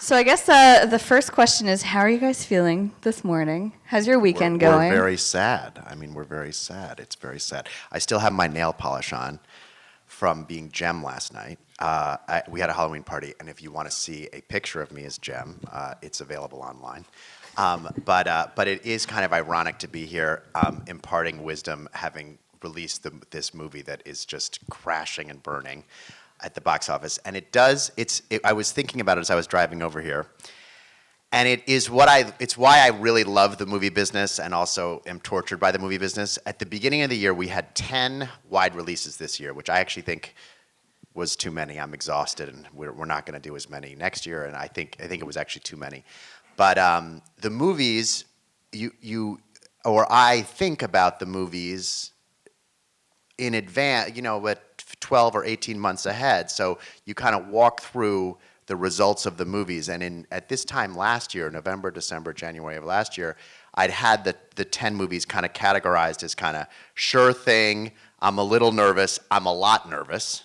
So I guess the first question is, how are you guys feeling this morning? How's your weekend going? We're very sad. I mean, we're very sad. It's very sad. I still have my nail polish on from being Jem last night. We had a Halloween party, and if you want to see a picture of me as Jem, it's available online. But it is kind of ironic to be here imparting wisdom, having released this movie that is just crashing and burning at the box office. And I was thinking about it as I was driving over here. And it's why I really love the movie business and also am tortured by the movie business. At the beginning of the year, we had 10 wide releases this year, which I actually think was too many. I'm exhausted, and we're not going to do as many next year. And I think it was actually too many. But the movies, I think about the movies in advance, but 12 or 18 months ahead. So you kind of walk through the results of the movies. And at this time last year, November, December, January of last year, I'd had the 10 movies kind of categorized as kind of sure thing, I'm a little nervous, I'm a lot nervous.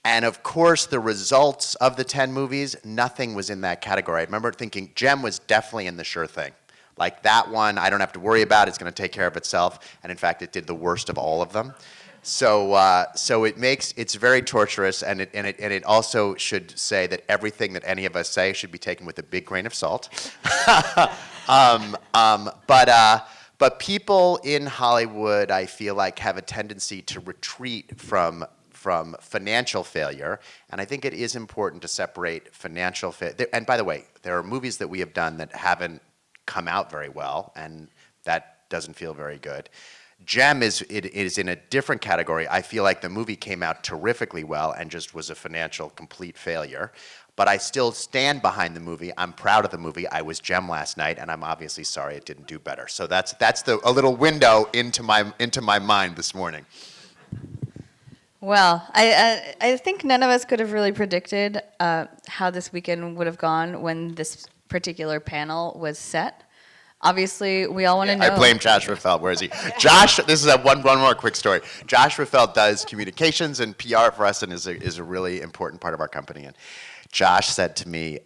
And of course, the results of the 10 movies, nothing was in that category. I remember thinking Jem was definitely in the sure thing. Like that one, I don't have to worry about, it's going to take care of itself. And in fact, it did the worst of all of them. So it's very torturous, and it also should say that everything that any of us say should be taken with a big grain of salt. But people in Hollywood, I feel like, have a tendency to retreat from financial failure, and I think it is important to separate financial failure. And by the way, there are movies that we have done that haven't come out very well, and that doesn't feel very good. Jem is in a different category. I feel like the movie came out terrifically well and just was a financial complete failure. But I still stand behind the movie. I'm proud of the movie. I was Jem last night, and I'm obviously sorry it didn't do better. So that's a little window into my mind this morning. Well, I think none of us could have really predicted how this weekend would have gone when this particular panel was set. Obviously, we all want to know. I blame Josh Raffel. Where is he? Josh, this is one more quick story. Josh Raffel does communications and PR for us and is a really important part of our company. And Josh said to me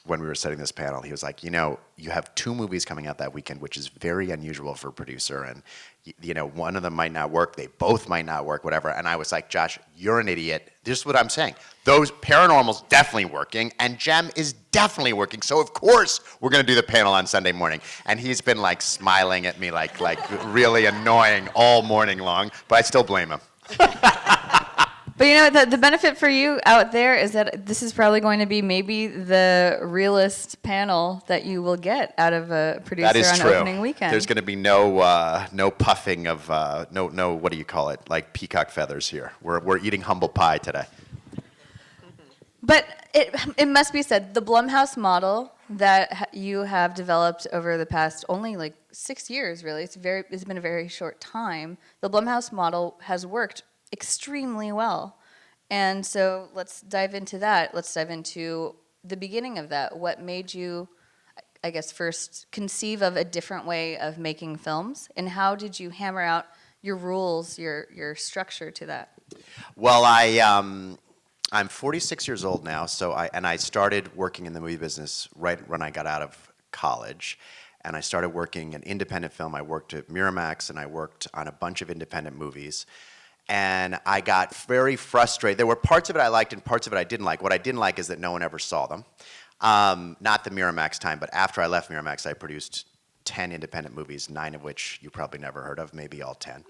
when we were setting this panel, he was like, you have 2 movies coming out that weekend, which is very unusual for a producer. And, one of them might not work. They both might not work, whatever. And I was like, Josh, you're an idiot. This is what I'm saying. Those Paranormal's definitely working, and Jem is definitely working. So, of course, we're going to do the panel on Sunday morning. And he's been, smiling at me like really annoying all morning long. But I still blame him. But the benefit for you out there is that this is probably going to be maybe the realest panel that you will get out of a producer that is on true. opening weekend. There's going to be no puffing of no what do you call it, like peacock feathers here. We're eating humble pie today. But it must be said, the Blumhouse model that you have developed over the past only 6 years, really, it's been a very short time. The Blumhouse model has worked extremely well. And so let's dive into that. Let's dive into the beginning of that. What made you, I guess, first conceive of a different way of making films? And how did you hammer out your rules, your structure to that? Well, I'm 46 years old now, and I started working in the movie business right when I got out of college. And I started working in independent film. I worked at Miramax, and I worked on a bunch of independent movies. And I got very frustrated. There were parts of it I liked and parts of it I didn't like. What I didn't like is that no one ever saw them. Not the Miramax time, but after I left Miramax, I produced 10 independent movies, 9 of which you probably never heard of, maybe all 10.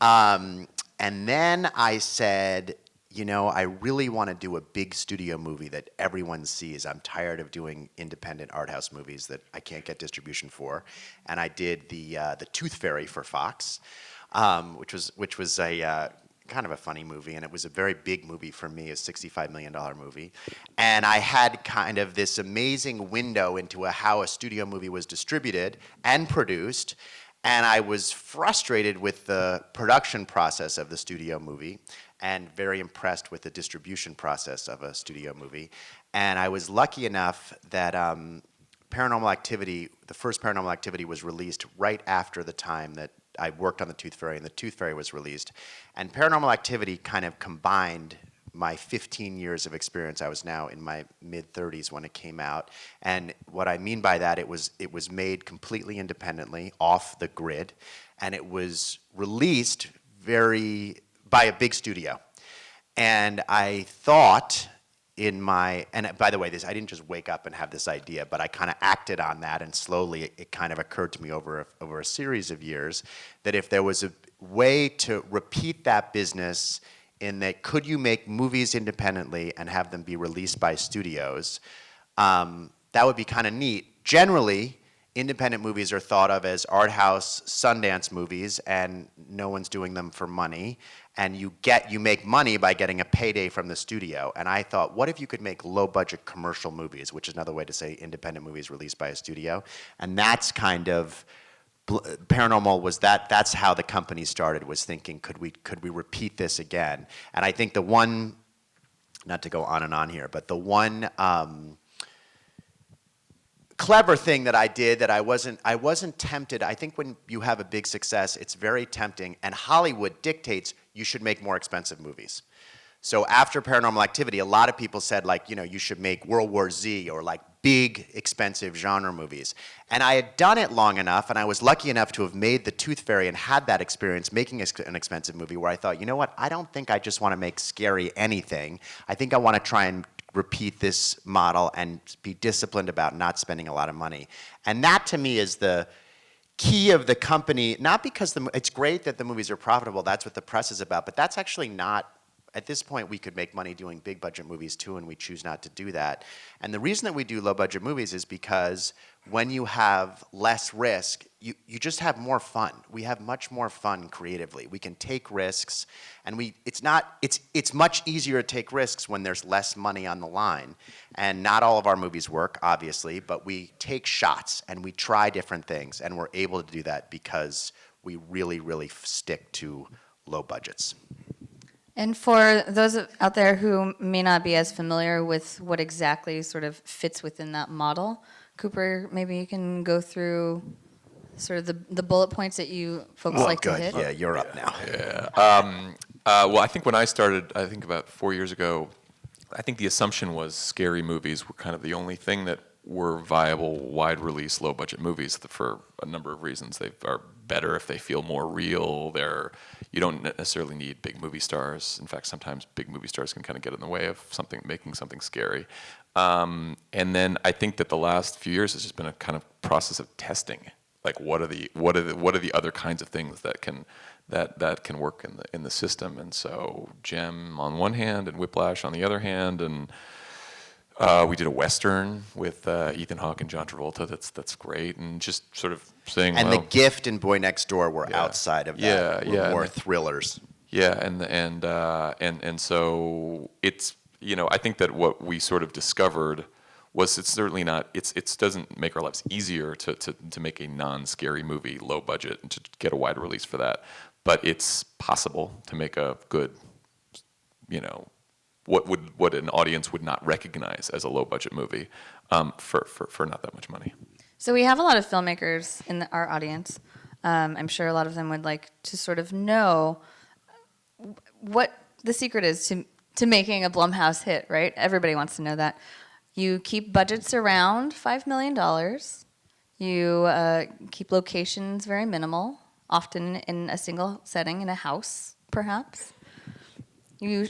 And then I said, I really want to do a big studio movie that everyone sees. I'm tired of doing independent art house movies that I can't get distribution for. And I did the Tooth Fairy for Fox. Which was a kind of a funny movie, and it was a very big movie for me, a $65 million movie. And I had kind of this amazing window into how a studio movie was distributed and produced, and I was frustrated with the production process of the studio movie and very impressed with the distribution process of a studio movie. And I was lucky enough that Paranormal Activity, the first Paranormal Activity, was released right after the time that I worked on The Tooth Fairy, and The Tooth Fairy was released. And Paranormal Activity kind of combined my 15 years of experience. I was now in my mid-30s when it came out. And what I mean by that, it was made completely independently, off the grid, and it was released by a big studio. And I thought and by the way, I didn't just wake up and have this idea, but I kind of acted on that, and slowly it kind of occurred to me over a series of years that if there was a way to repeat that business in that could you make movies independently and have them be released by studios, that would be kind of neat. Generally, independent movies are thought of as art house Sundance movies, and no one's doing them for money. And you make money by getting a payday from the studio. And I thought, what if you could make low-budget commercial movies, which is another way to say independent movies released by a studio? And that's kind of Paranormal was that's how the company started, was thinking, could we repeat this again? And I think the one, not to go on and on here, but the one clever thing that I did that I wasn't tempted. I think when you have a big success, it's very tempting, and Hollywood dictates you should make more expensive movies. So after Paranormal Activity, a lot of people said, like, you should make World War Z or like big, expensive genre movies. And I had done it long enough, and I was lucky enough to have made The Tooth Fairy and had that experience making an expensive movie where I thought, you know what, I don't think I just want to make scary anything. I think I want to try and repeat this model and be disciplined about not spending a lot of money. And that, to me, is the key of the company, not because it's great that the movies are profitable, that's what the press is about, but that's actually not. At this point, we could make money doing big budget movies too, and we choose not to do that. And the reason that we do low budget movies is because when you have less risk, you just have more fun. We have much more fun creatively. We can take risks, and it's much easier to take risks when there's less money on the line. And not all of our movies work, obviously, but we take shots and we try different things, and we're able to do that because we really, really stick to low budgets. And for those out there who may not be as familiar with what exactly sort of fits within that model, Cooper, maybe you can go through sort of the bullet points that you folks like to hit. Yeah, you're up now. Yeah. Well, I think when I started, I think about 4 years ago, I think the assumption was scary movies were kind of the only thing that were viable, wide-release, low-budget movies for a number of reasons. They are better if they feel more real. You don't necessarily need big movie stars. In fact, sometimes big movie stars can kind of get in the way of making something scary. And then I think that the last few years has just been a kind of process of testing. Like, what are the other kinds of things that can work in the system? And so Gem on one hand and Whiplash on the other hand, and we did a Western with Ethan Hawke and John Travolta. That's great, and just sort of saying. And The Gift and Boy Next Door were outside of that. More thrillers. Yeah, and so it's I think that what we sort of discovered was it's certainly not it doesn't make our lives easier to make a non-scary movie low budget and to get a wide release for that, but it's possible to make a good what an audience would not recognize as a low budget movie for not that much money. So we have a lot of filmmakers in our audience. I'm sure a lot of them would like to sort of know what the secret is to making a Blumhouse hit, right? Everybody wants to know that. You keep budgets around $5 million. You keep locations very minimal, often in a single setting in a house, perhaps. You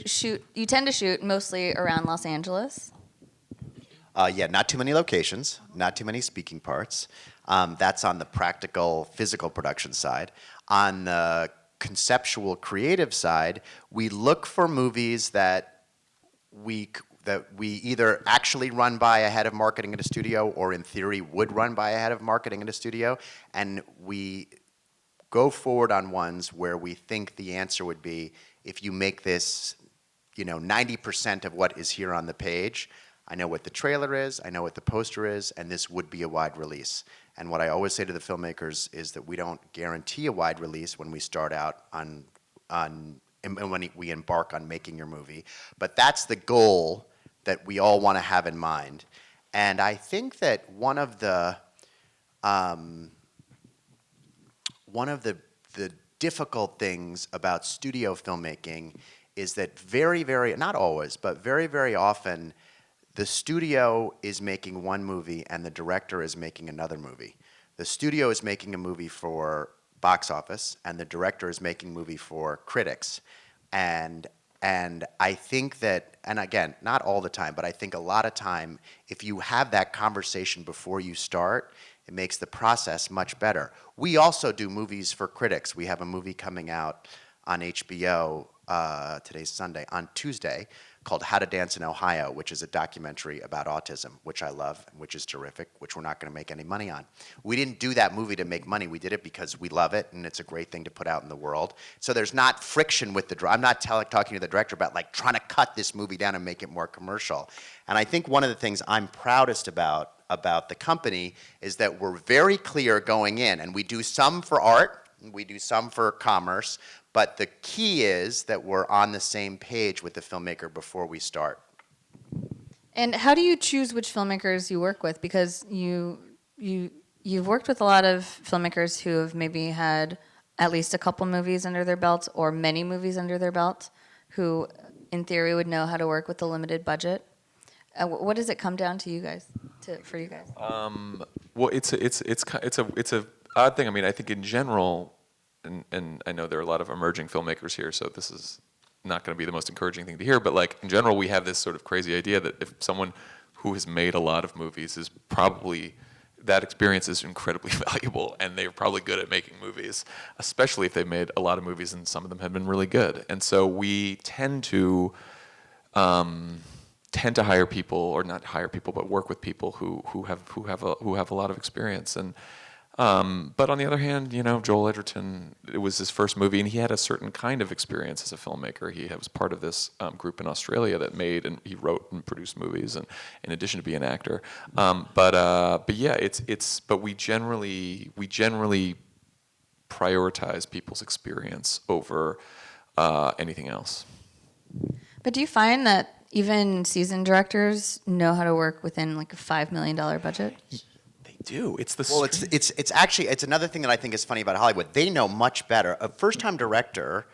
tend to shoot mostly around Los Angeles. Not too many locations, not too many speaking parts. That's on the practical, physical production side. On the conceptual, creative side, we look for movies that we either actually run by a head of marketing in a studio, or in theory would run by a head of marketing in a studio, and we go forward on ones where we think the answer would be, if you make this, 90% of what is here on the page, I know what the trailer is, I know what the poster is, and this would be a wide release. And what I always say to the filmmakers is that we don't guarantee a wide release when we start out and when we embark on making your movie, but that's the goal that we all want to have in mind. And I think that one of the difficult things about studio filmmaking is that very, very, not always, but very, very often, the studio is making one movie and the director is making another movie. The studio is making a movie for box office and the director is making a movie for critics. And I think that, and again, not all the time, but I think a lot of time, if you have that conversation before you start, it makes the process much better. We also do movies for critics. We have a movie coming out on HBO, today's Sunday, on Tuesday, called How to Dance in Ohio, which is a documentary about autism, which I love, and which is terrific, which we're not going to make any money on. We didn't do that movie to make money. We did it because we love it, and it's a great thing to put out in the world. So there's not friction with the I'm not talking to the director about like trying to cut this movie down and make it more commercial. And I think one of the things I'm proudest about the company is that we're very clear going in, and we do some for art, and we do some for commerce, but the key is that we're on the same page with the filmmaker before we start. And how do you choose which filmmakers you work with? Because you've worked with a lot of filmmakers who have maybe had at least a couple movies under their belt or many movies under their belt, who in theory would know how to work with a limited budget. What does it come down to you guys? For you guys? Well, it's a odd thing. I mean, I think in general, and I know there are a lot of emerging filmmakers here, so this is not going to be the most encouraging thing to hear. But like in general, we have this sort of crazy idea that if someone who has made a lot of movies is probably that experience is incredibly valuable, and they're probably good at making movies, especially if they've made a lot of movies and some of them have been really good. And so we tend to hire people, or not hire people, but work with people who have a lot of experience. And but on the other hand, you know, Joel Edgerton, it was his first movie, and he had a certain kind of experience as a filmmaker. He was part of this group in Australia that made, and he wrote and produced movies, and in addition to being an actor. But yeah, but we generally prioritize people's experience over anything else. But do you find that even seasoned directors know how to work within like a $5 million budget? Do. It's the Well, it's actually, it's another thing that I think is funny about Hollywood. They know much better. A first-time director,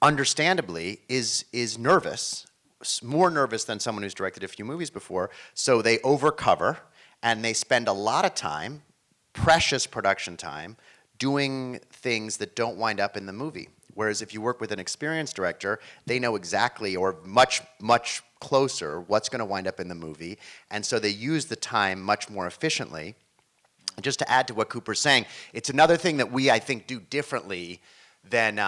understandably, is nervous, more nervous than someone who's directed a few movies before. So they overcover, and they spend a lot of time, precious production time, doing things that don't wind up in the movie. Whereas if you work with an experienced director, they know exactly, or much closer, what's going to wind up in the movie. And so they use the time much more efficiently. And just to add to what Cooper's saying, it's another thing that we, I think, do differently than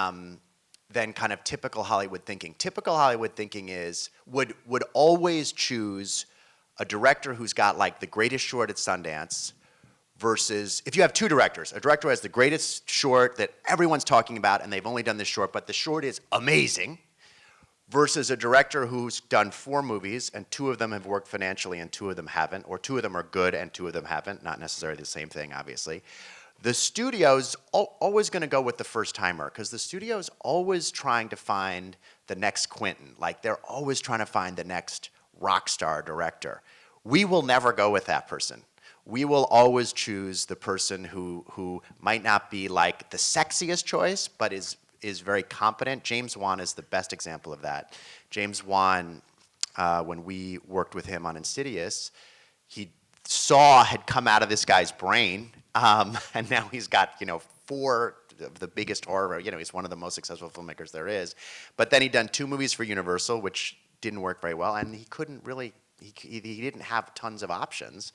kind of typical Hollywood thinking. Typical Hollywood thinking would always choose a director who's got like the greatest short at Sundance, versus, if you have two directors, a director who has the greatest short that everyone's talking about and they've only done this short, but the short is amazing, versus a director who's done 4 movies and 2 of them have worked financially and 2 of them haven't, or 2 of them are good and 2 of them haven't, not necessarily the same thing, obviously. The studio's always going to go with the first timer, because the studio's always trying to find the next Quentin. Like, they're always trying to find the next rock star director. We will never go with that person. We will always choose the person who might not be like the sexiest choice, but is very competent. James Wan is the best example of that. James Wan, when we worked with him on Insidious, he had come out of this guy's brain, and now he's got 4 of the biggest horror. He's one of the most successful filmmakers there is. But then he'd done 2 movies for Universal, which didn't work very well, and he couldn't really. He didn't have tons of options.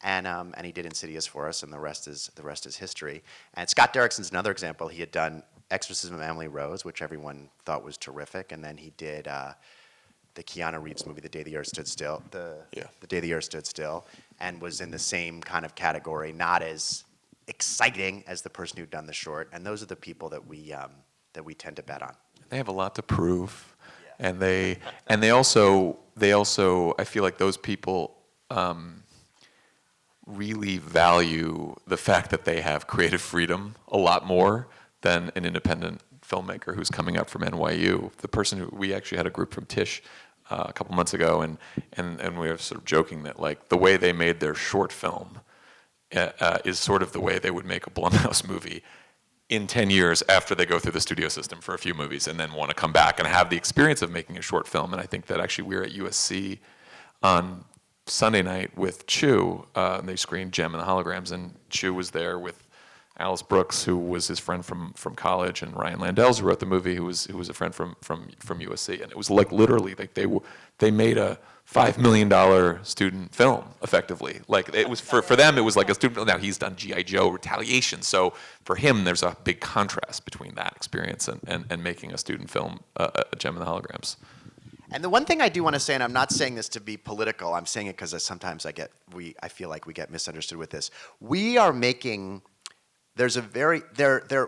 And he did Insidious for us, and the rest is history. And Scott Derrickson's another example. He had done Exorcism of Emily Rose, which everyone thought was terrific, and then he did the Keanu Reeves movie, The Day the Earth Stood Still. The Day the Earth Stood Still, and was in the same kind of category, not as exciting as the person who'd done the short. And those are the people that we tend to bet on. They have a lot to prove, and they also I feel like those people. Really value the fact that they have creative freedom a lot more than an independent filmmaker who's coming up from NYU. The person who we actually had a group from Tisch a couple months ago, and we were sort of joking that like the way they made their short film is sort of the way they would make a Blumhouse movie in 10 years after they go through the studio system for a few movies and then want to come back and have the experience of making a short film. And I think that actually we were at USC on Sunday night with Chu, and they screened Gem and the Holograms, and Chu was there with Alice Brooks, who was his friend from college, and Ryan Landells, who wrote the movie, who was a friend from USC. And it was like literally, like they made a $5 million student film, effectively. Like it was for them, it was like a student film. Now he's done G.I. Joe, Retaliation, so for him, there's a big contrast between that experience and making a student film, Gem and the Holograms. And the one thing I do want to say, and I'm not saying this to be political, I'm saying it because sometimes I feel like we get misunderstood with this. We are making,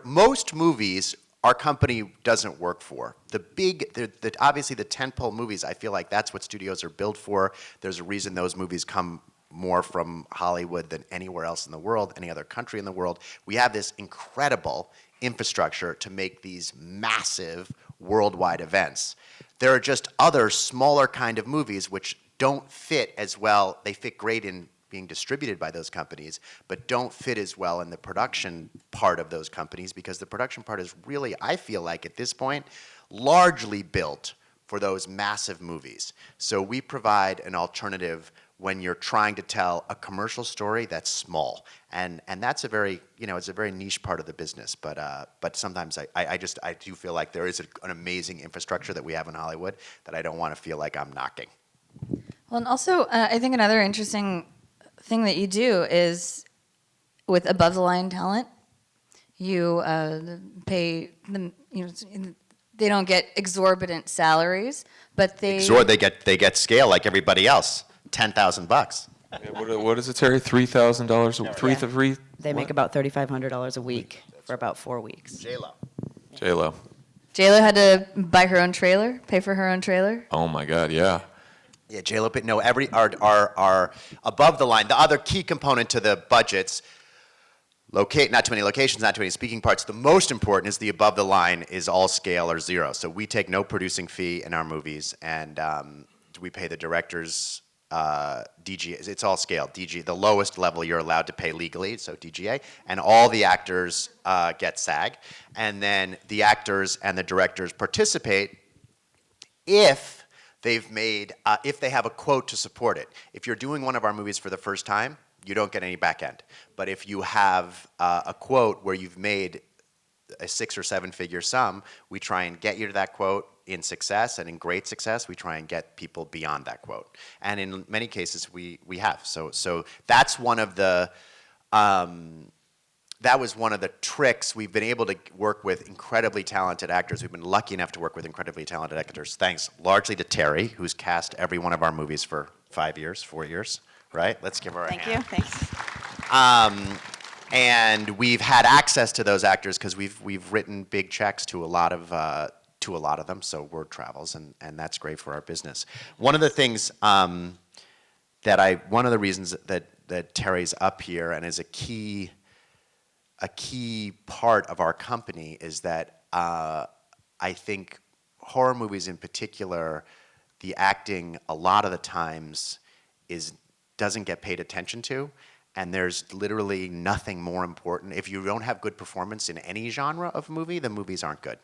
most movies our company doesn't work for. Obviously the tentpole movies, I feel like that's what studios are built for. There's a reason those movies come more from Hollywood than anywhere else in the world, any other country in the world. We have this incredible infrastructure to make these massive worldwide events. There are just other smaller kind of movies which don't fit as well. They fit great in being distributed by those companies, but don't fit as well in the production part of those companies, because the production part is really, I feel like at this point, largely built for those massive movies. So we provide an alternative when you're trying to tell a commercial story that's small, and that's a very, it's a very niche part of the business. But sometimes I do feel like there is an amazing infrastructure that we have in Hollywood that I don't want to feel like I'm knocking. Well, and also I think another interesting thing that you do is with above the line talent, you pay them. They don't get exorbitant salaries, but they get scale like everybody else. $10,000. What is it, Terry? $3,000? They make about $3,500 a week for about 4 weeks. J-Lo. J-Lo had to buy her own trailer, pay for her own trailer. Oh my God, yeah. Yeah, J-Lo. No, our above the line. The other key component to the budgets. Not too many locations, not too many speaking parts. The most important is the above the line is all scale or zero. So we take no producing fee in our movies, and we pay the directors. DGA, it's all scale. DG, the lowest level you're allowed to pay legally, so DGA, and all the actors get SAG, and then the actors and the directors participate if they've made, if they have a quote to support it. If you're doing one of our movies for the first time, you don't get any back end. But if you have a quote where you've made a 6 or 7 figure sum, we try and get you to that quote. In success and in great success, we try and get people beyond that quote. And in many cases, we have. So that's one of the, that was one of the tricks. We've been able to work with incredibly talented actors. We've been lucky enough to work with incredibly talented actors, thanks largely to Terry, who's cast every one of our movies for 4 years, right? Let's give her a hand. Thank you, thanks. And we've had access to those actors because we've written big checks to a lot of them, so word travels, and that's great for our business. One of the things one of the reasons that Terry's up here and is a key part of our company is that I think horror movies in particular, the acting a lot of the times doesn't get paid attention to. And there's literally nothing more important. If you don't have good performance in any genre of movie, the movies aren't good.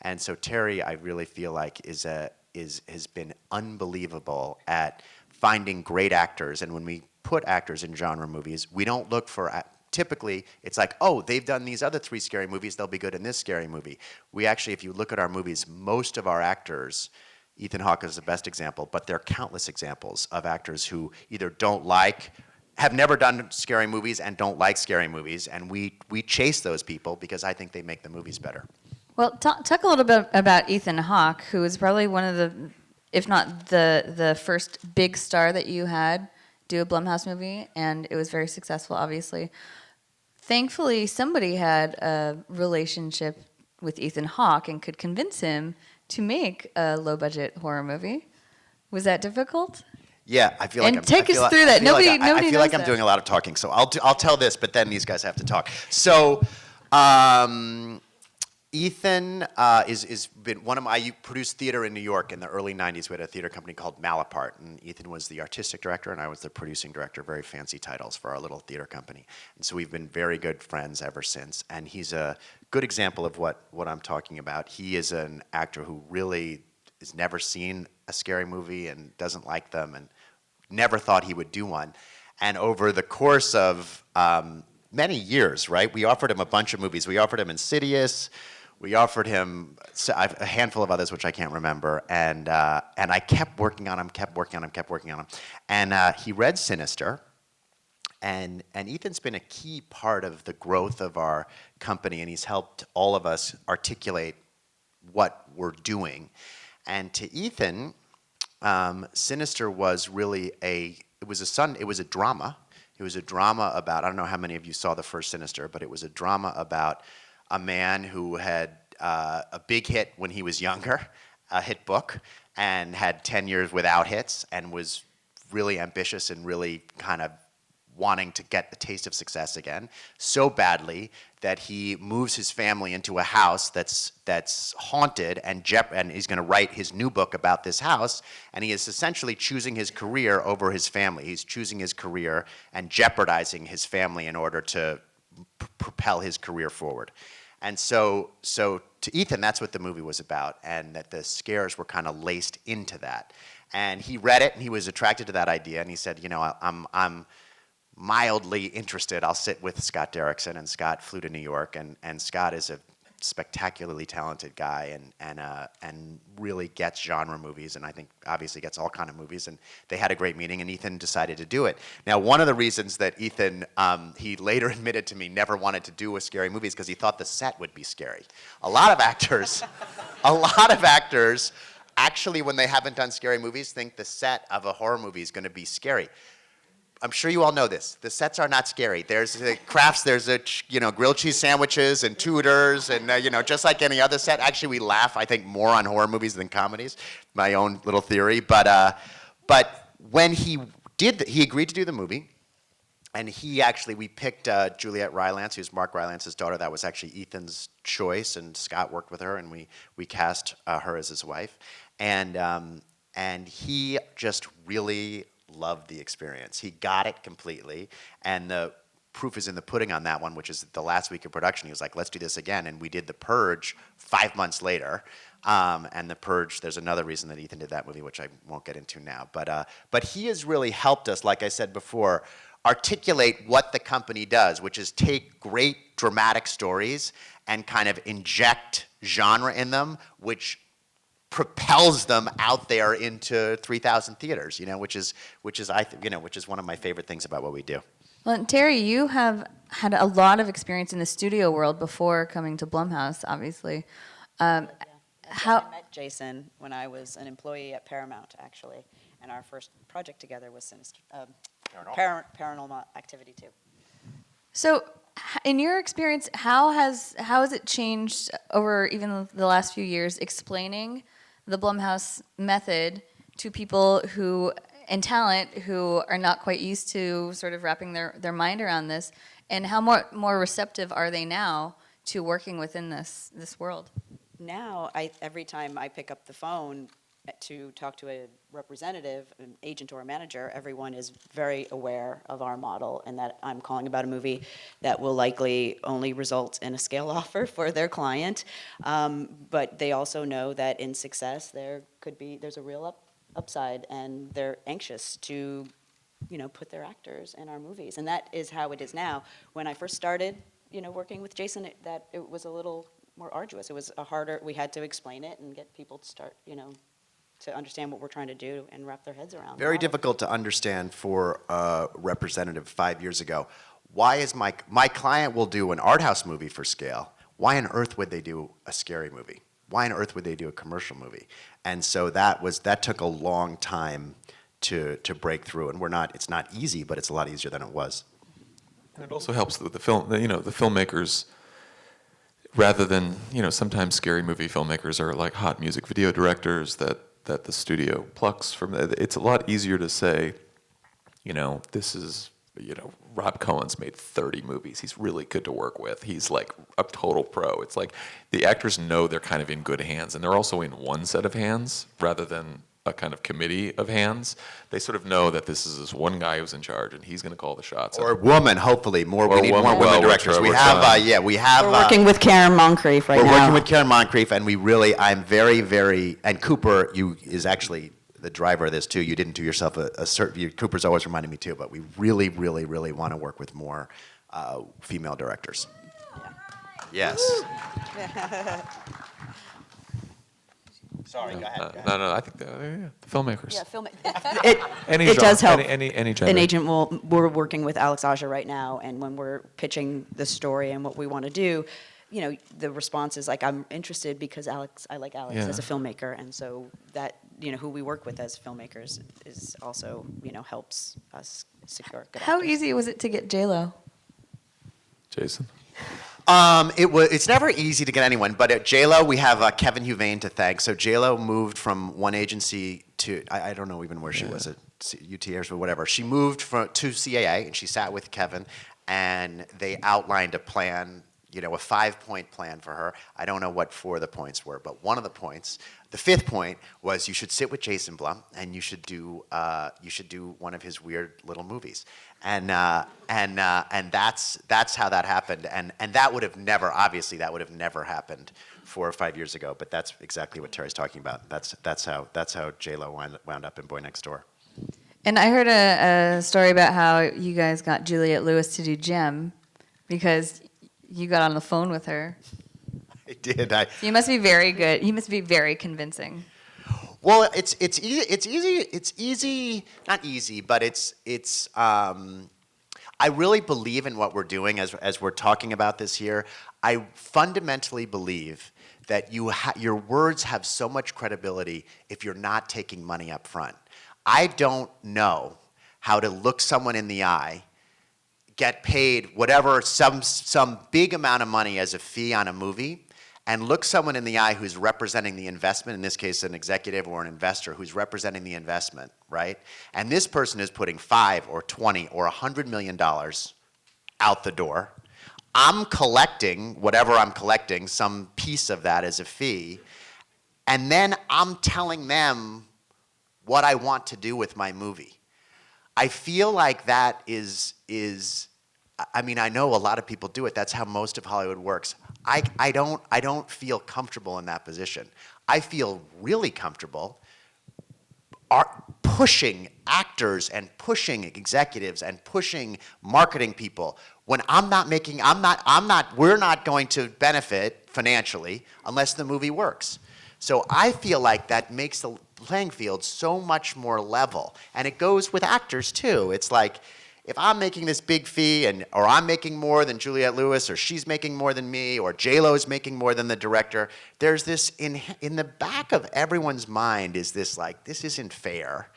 And so Terry, I really feel like has been unbelievable at finding great actors. And when we put actors in genre movies, we don't look for. Typically, it's like, oh, they've done these other 3 scary movies, they'll be good in this scary movie. We actually, if you look at our movies, most of our actors, Ethan Hawke is the best example, but there are countless examples of actors who either have never done scary movies and don't like scary movies, and we chase those people because I think they make the movies better. Well, talk a little bit about Ethan Hawke, who is probably one of the, if not the first big star that you had do a Blumhouse movie, and it was very successful, obviously. Thankfully, somebody had a relationship with Ethan Hawke and could convince him to make a low-budget horror movie. Was that difficult? Yeah, I feel like and take us through that. Nobody knows I feel like I'm that. doing a lot of talking, so I'll tell this, but then these guys have to talk. So, Ethan is been one of my. I produced theater in New York in the early '90s. We had a theater company called Malapart, and Ethan was the artistic director, and I was the producing director. Very fancy titles for our little theater company, and so we've been very good friends ever since. And he's a good example of what I'm talking about. He is an actor who really has never seen a scary movie and doesn't like them, and never thought he would do one. And over the course of many years, right, we offered him a bunch of movies. We offered him Insidious. We offered him a handful of others, which I can't remember, and I kept working on him, and he read Sinister, and Ethan's been a key part of the growth of our company, and he's helped all of us articulate what we're doing. And to Ethan, Sinister was really it was a drama. It was a drama about, I don't know how many of you saw the first Sinister, but it was a drama about a man who had a big hit when he was younger, a hit book, and had 10 years without hits, and was really ambitious and really kind of wanting to get the taste of success again, so badly that he moves his family into a house that's haunted, and he's going to write his new book about this house, and he is essentially choosing his career over his family. He's choosing his career and jeopardizing his family in order to propel his career forward. And so to Ethan, that's what the movie was about, and that the scares were kind of laced into that. And he read it, and he was attracted to that idea, and he said, I'm mildly interested. I'll sit with Scott Derrickson, and Scott flew to New York, and Scott is a spectacularly talented guy, and really gets genre movies, and I think obviously gets all kind of movies, and they had a great meeting, and Ethan decided to do it. Now, one of the reasons that Ethan, he later admitted to me, never wanted to do a scary movie is because he thought the set would be scary. A lot of actors actually, when they haven't done scary movies, think the set of a horror movie is going to be scary. I'm sure you all know this. The sets are not scary. There's crafts, there's grilled cheese sandwiches and Tudors, and just like any other set. Actually, we laugh, I think, more on horror movies than comedies. My own little theory. But when he agreed to do the movie, and we picked Juliette Lewis, who's Mark Rylance's daughter. That was actually Ethan's choice, and Scott worked with her, and we cast her as his wife, and he just really loved the experience. He got it completely, and the proof is in the pudding on that one, which is the last week of production. He was like, let's do this again, and we did The Purge 5 months later. And The Purge, there's another reason that Ethan did that movie, which I won't get into now. But he has really helped us, like I said before, articulate what the company does, which is take great dramatic stories and kind of inject genre in them, which propels them out there into 3,000 theaters, which is one of my favorite things about what we do. Well, and Terry, you have had a lot of experience in the studio world before coming to Blumhouse, obviously. I met Jason when I was an employee at Paramount, actually, and our first project together was Paranormal Activity 2. So, in your experience, how has it changed over even the last few years, explaining the Blumhouse method to people and talent who are not quite used to sort of wrapping their mind around this, and how more receptive are they now to working within this world? Now, every time I pick up the phone to talk to a representative, an agent or a manager, everyone is very aware of our model and that I'm calling about a movie that will likely only result in a scale offer for their client. But they also know that in success there's a real upside, and they're anxious to put their actors in our movies. And that is how it is now. When I first started working with Jason, it was a little more arduous. It was we had to explain it and get people to start to understand what we're trying to do and wrap their heads around. Very difficult to understand for a representative 5 years ago. Why is my client will do an art house movie for scale? Why on earth would they do a scary movie? Why on earth would they do a commercial movie? And so that took a long time to break through. And it's not easy, but it's a lot easier than it was. And it also helps with the filmmakers. Rather than, sometimes scary movie filmmakers are like hot music video directors that the studio plucks from. It's a lot easier to say, this is Rob Cohen's made 30 movies. He's really good to work with. He's like a total pro. It's like the actors know they're kind of in good hands, and they're also in one set of hands rather than a kind of committee of hands. They sort of know that this is this one guy who's in charge, and he's going to call the shots. Or woman, hopefully. We need more woman. women Well, directors. we're We have, trying. we have. We're working with Karen Moncrief right now. We're working with Karen Moncrief, and I'm very, very, and Cooper, is actually the driver of this too. You didn't do yourself a certain, Cooper's always reminding me too, but we really, really, really want to work with more female directors. Yes. Sorry, go ahead. No, I think the filmmakers. It, Any it genre, does help. Any gender. An agent we're working with Alex Aja right now, and when we're pitching the story and what we want to do, the response is like, I'm interested because I like Alex Yeah. as a filmmaker, and so that, who we work with as filmmakers is also, helps us secure good How actors. easy was it to get J-Lo? Jason. It's never easy to get anyone, but at JLo we have Kevin Huvain to thank. So JLo moved from one agency to I don't know even where she was at UT or whatever. She moved to CAA, and she sat with Kevin, and they outlined a plan, a 5-point plan for her. I don't know what 4 of the points were, but one of the points, the 5th point, was you should sit with Jason Blum, and you should do one of his weird little movies. And that's how that happened. And that would have never happened 4 or 5 years ago. But that's exactly what Terry's talking about. That's how J-Lo wound up in Boy Next Door. And I heard a story about how you guys got Juliette Lewis to do Gem because you got on the phone with her. I did. You must be very good. You must be very convincing. Well, it's easy, not easy, but it's. I really believe in what we're doing as we're talking about this here. I fundamentally believe that your words have so much credibility if you're not taking money up front. I don't know how to look someone in the eye, get paid whatever, some big amount of money as a fee on a movie, and look someone in the eye who's representing the investment, in this case an executive or an investor who's representing the investment, right? And this person is putting 5 or 20 or $100 million out the door. I'm collecting whatever I'm collecting, some piece of that as a fee, and then I'm telling them what I want to do with my movie. I feel like that is I know a lot of people do it. That's how most of Hollywood works. I don't feel comfortable in that position. I feel really comfortable pushing actors and pushing executives and pushing marketing people when we're not going to benefit financially unless the movie works. So I feel like that makes the playing field so much more level. And it goes with actors too. It's like, if I'm making this big fee or I'm making more than Juliette Lewis, or she's making more than me, or J-Lo's making more than the director, there's this in the back of everyone's mind is this like, this isn't fair.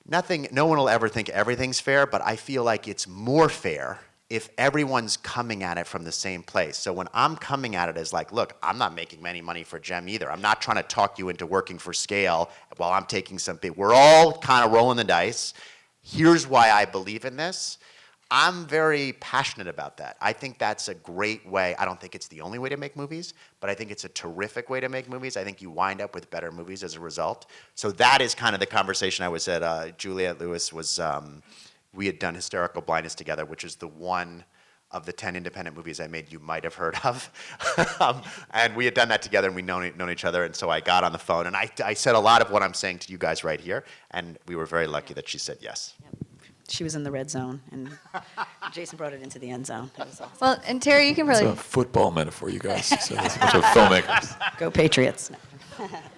No one will ever think everything's fair, but I feel like it's more fair if everyone's coming at it from the same place. So when I'm coming at it as like, look, I'm not making any money for Gem either. I'm not trying to talk you into working for scale while I'm taking some big, we're all kind of rolling the dice. Here's why I believe in this. I'm very passionate about that. I think that's a great way. I don't think it's the only way to make movies, but I think it's a terrific way to make movies. I think you wind up with better movies as a result. So that is kind of the conversation I was at. Juliette Lewis was, we had done Hysterical Blindness together, which is the one of the 10 independent movies I made you might have heard of. And we had done that together, and we'd known each other, and so I got on the phone, and I said a lot of what I'm saying to you guys right here, and we were very lucky that she said yes. Yep. She was in the red zone, and Jason brought it into the end zone. It was awesome. Well, and Terry, you can It's probably a football metaphor, you guys. So it's a bunch of filmmakers. Go Patriots.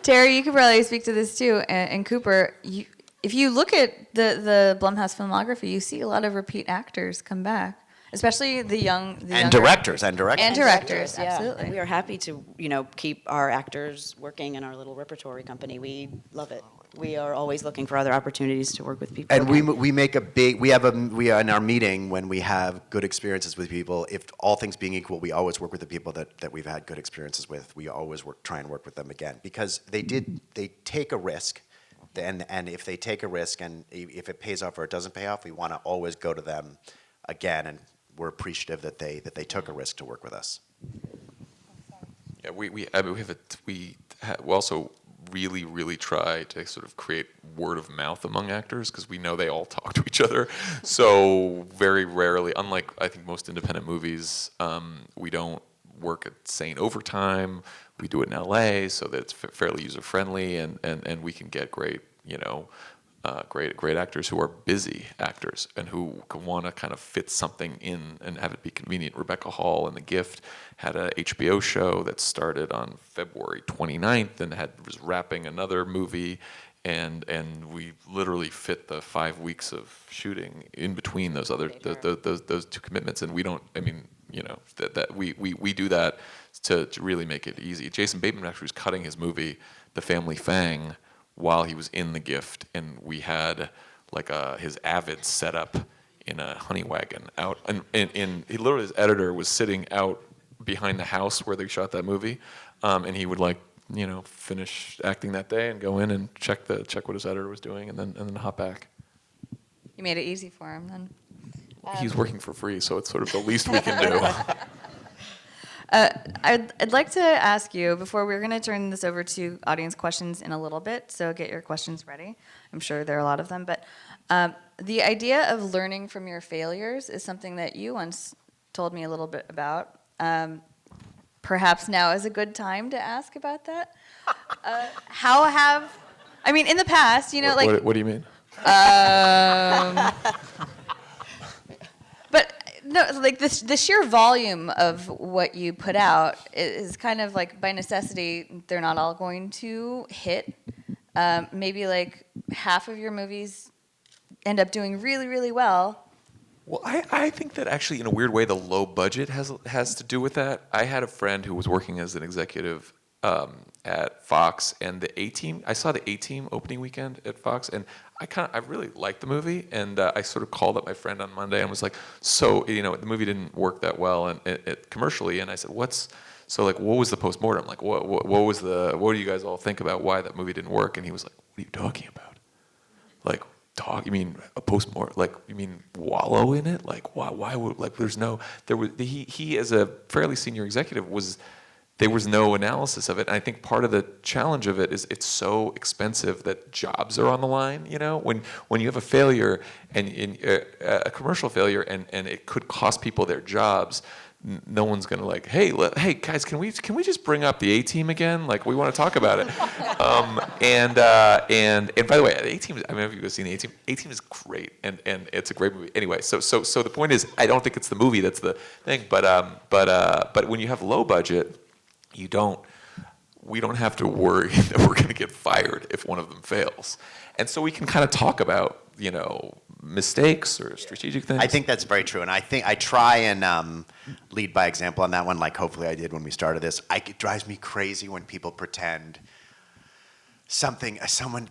Terry, you could probably speak to this too. And Cooper, if you look at the Blumhouse filmography, you see a lot of repeat actors come back, especially the younger Directors. And directors, Yeah. absolutely. And we are happy to, keep our actors working in our little repertory company. We love it. We are always looking for other opportunities to work with people. And we make we are in our meeting when we have good experiences with people, if all things being equal, we always work with the people that we've had good experiences with. We always try and work with them again because they take a risk. and if they take a risk and if it pays off or it doesn't pay off, we want to always go to them again, and we're appreciative that they took a risk to work with us. Yeah, I mean, we also really try to sort of create word of mouth among actors, because we know they all talk to each other. So very rarely, unlike I think most independent movies, we don't work at saying overtime. We do it in LA, so that it's fairly user friendly, and we can get great, great actors who are busy actors and who want to kind of fit something in and have it be convenient. Rebecca Hall in The Gift had a HBO show that started on February 29th and was wrapping another movie, and we literally fit the 5 weeks of shooting in between those those two commitments. And we don't, I mean, that we do that to really make it easy. Jason Bateman actually was cutting his movie The Family Fang while he was in The Gift, and we had like his Avid set up in a honey wagon out, and he literally, his editor was sitting out behind the house where they shot that movie, and he would finish acting that day and go in and check what his editor was doing, and then hop back. You made it easy for him then. He's working for free, so it's sort of the least we can do. I'd like to ask you, before we're going to turn this over to audience questions in a little bit, so get your questions ready. I'm sure there are a lot of them, but the idea of learning from your failures is something that you once told me a little bit about. Perhaps now is a good time to ask about that. In the past, What do you mean? But no, like the sheer volume of what you put out is kind of like, by necessity, they're not all going to hit. Maybe like half of your movies end up doing really, really well. Well, I think that actually, in a weird way, the low budget has to do with that. I had a friend who was working as an executive at Fox, and the A-Team. I saw the A-Team opening weekend at Fox, and I really liked the movie, and I sort of called up my friend on Monday and was like, so the movie didn't work that well and commercially, and I said, what was the postmortem? Like, what do you guys all think about why that movie didn't work? And he was like, what are you talking about? Like, you mean a postmortem? Like, you mean wallow in it? Like, why would, like, he as a fairly senior executive there was no analysis of it. And I think part of the challenge of it is it's so expensive that jobs are on the line. When you have a failure, and a commercial failure, and it could cost people their jobs, no one's gonna like, hey guys, can we just bring up the A-Team again? Like, we want to talk about it. And by the way, the A-Team, I mean, have you guys seen the A-Team? A-Team is great, and it's a great movie. Anyway, so the point is, I don't think it's the movie that's the thing, but when you have low budget, we don't have to worry that we're going to get fired if one of them fails. And so we can kind of talk about, mistakes or strategic things. I think that's very true, and I think I try and lead by example on that one, like hopefully I did when we started this. It drives me crazy when people pretend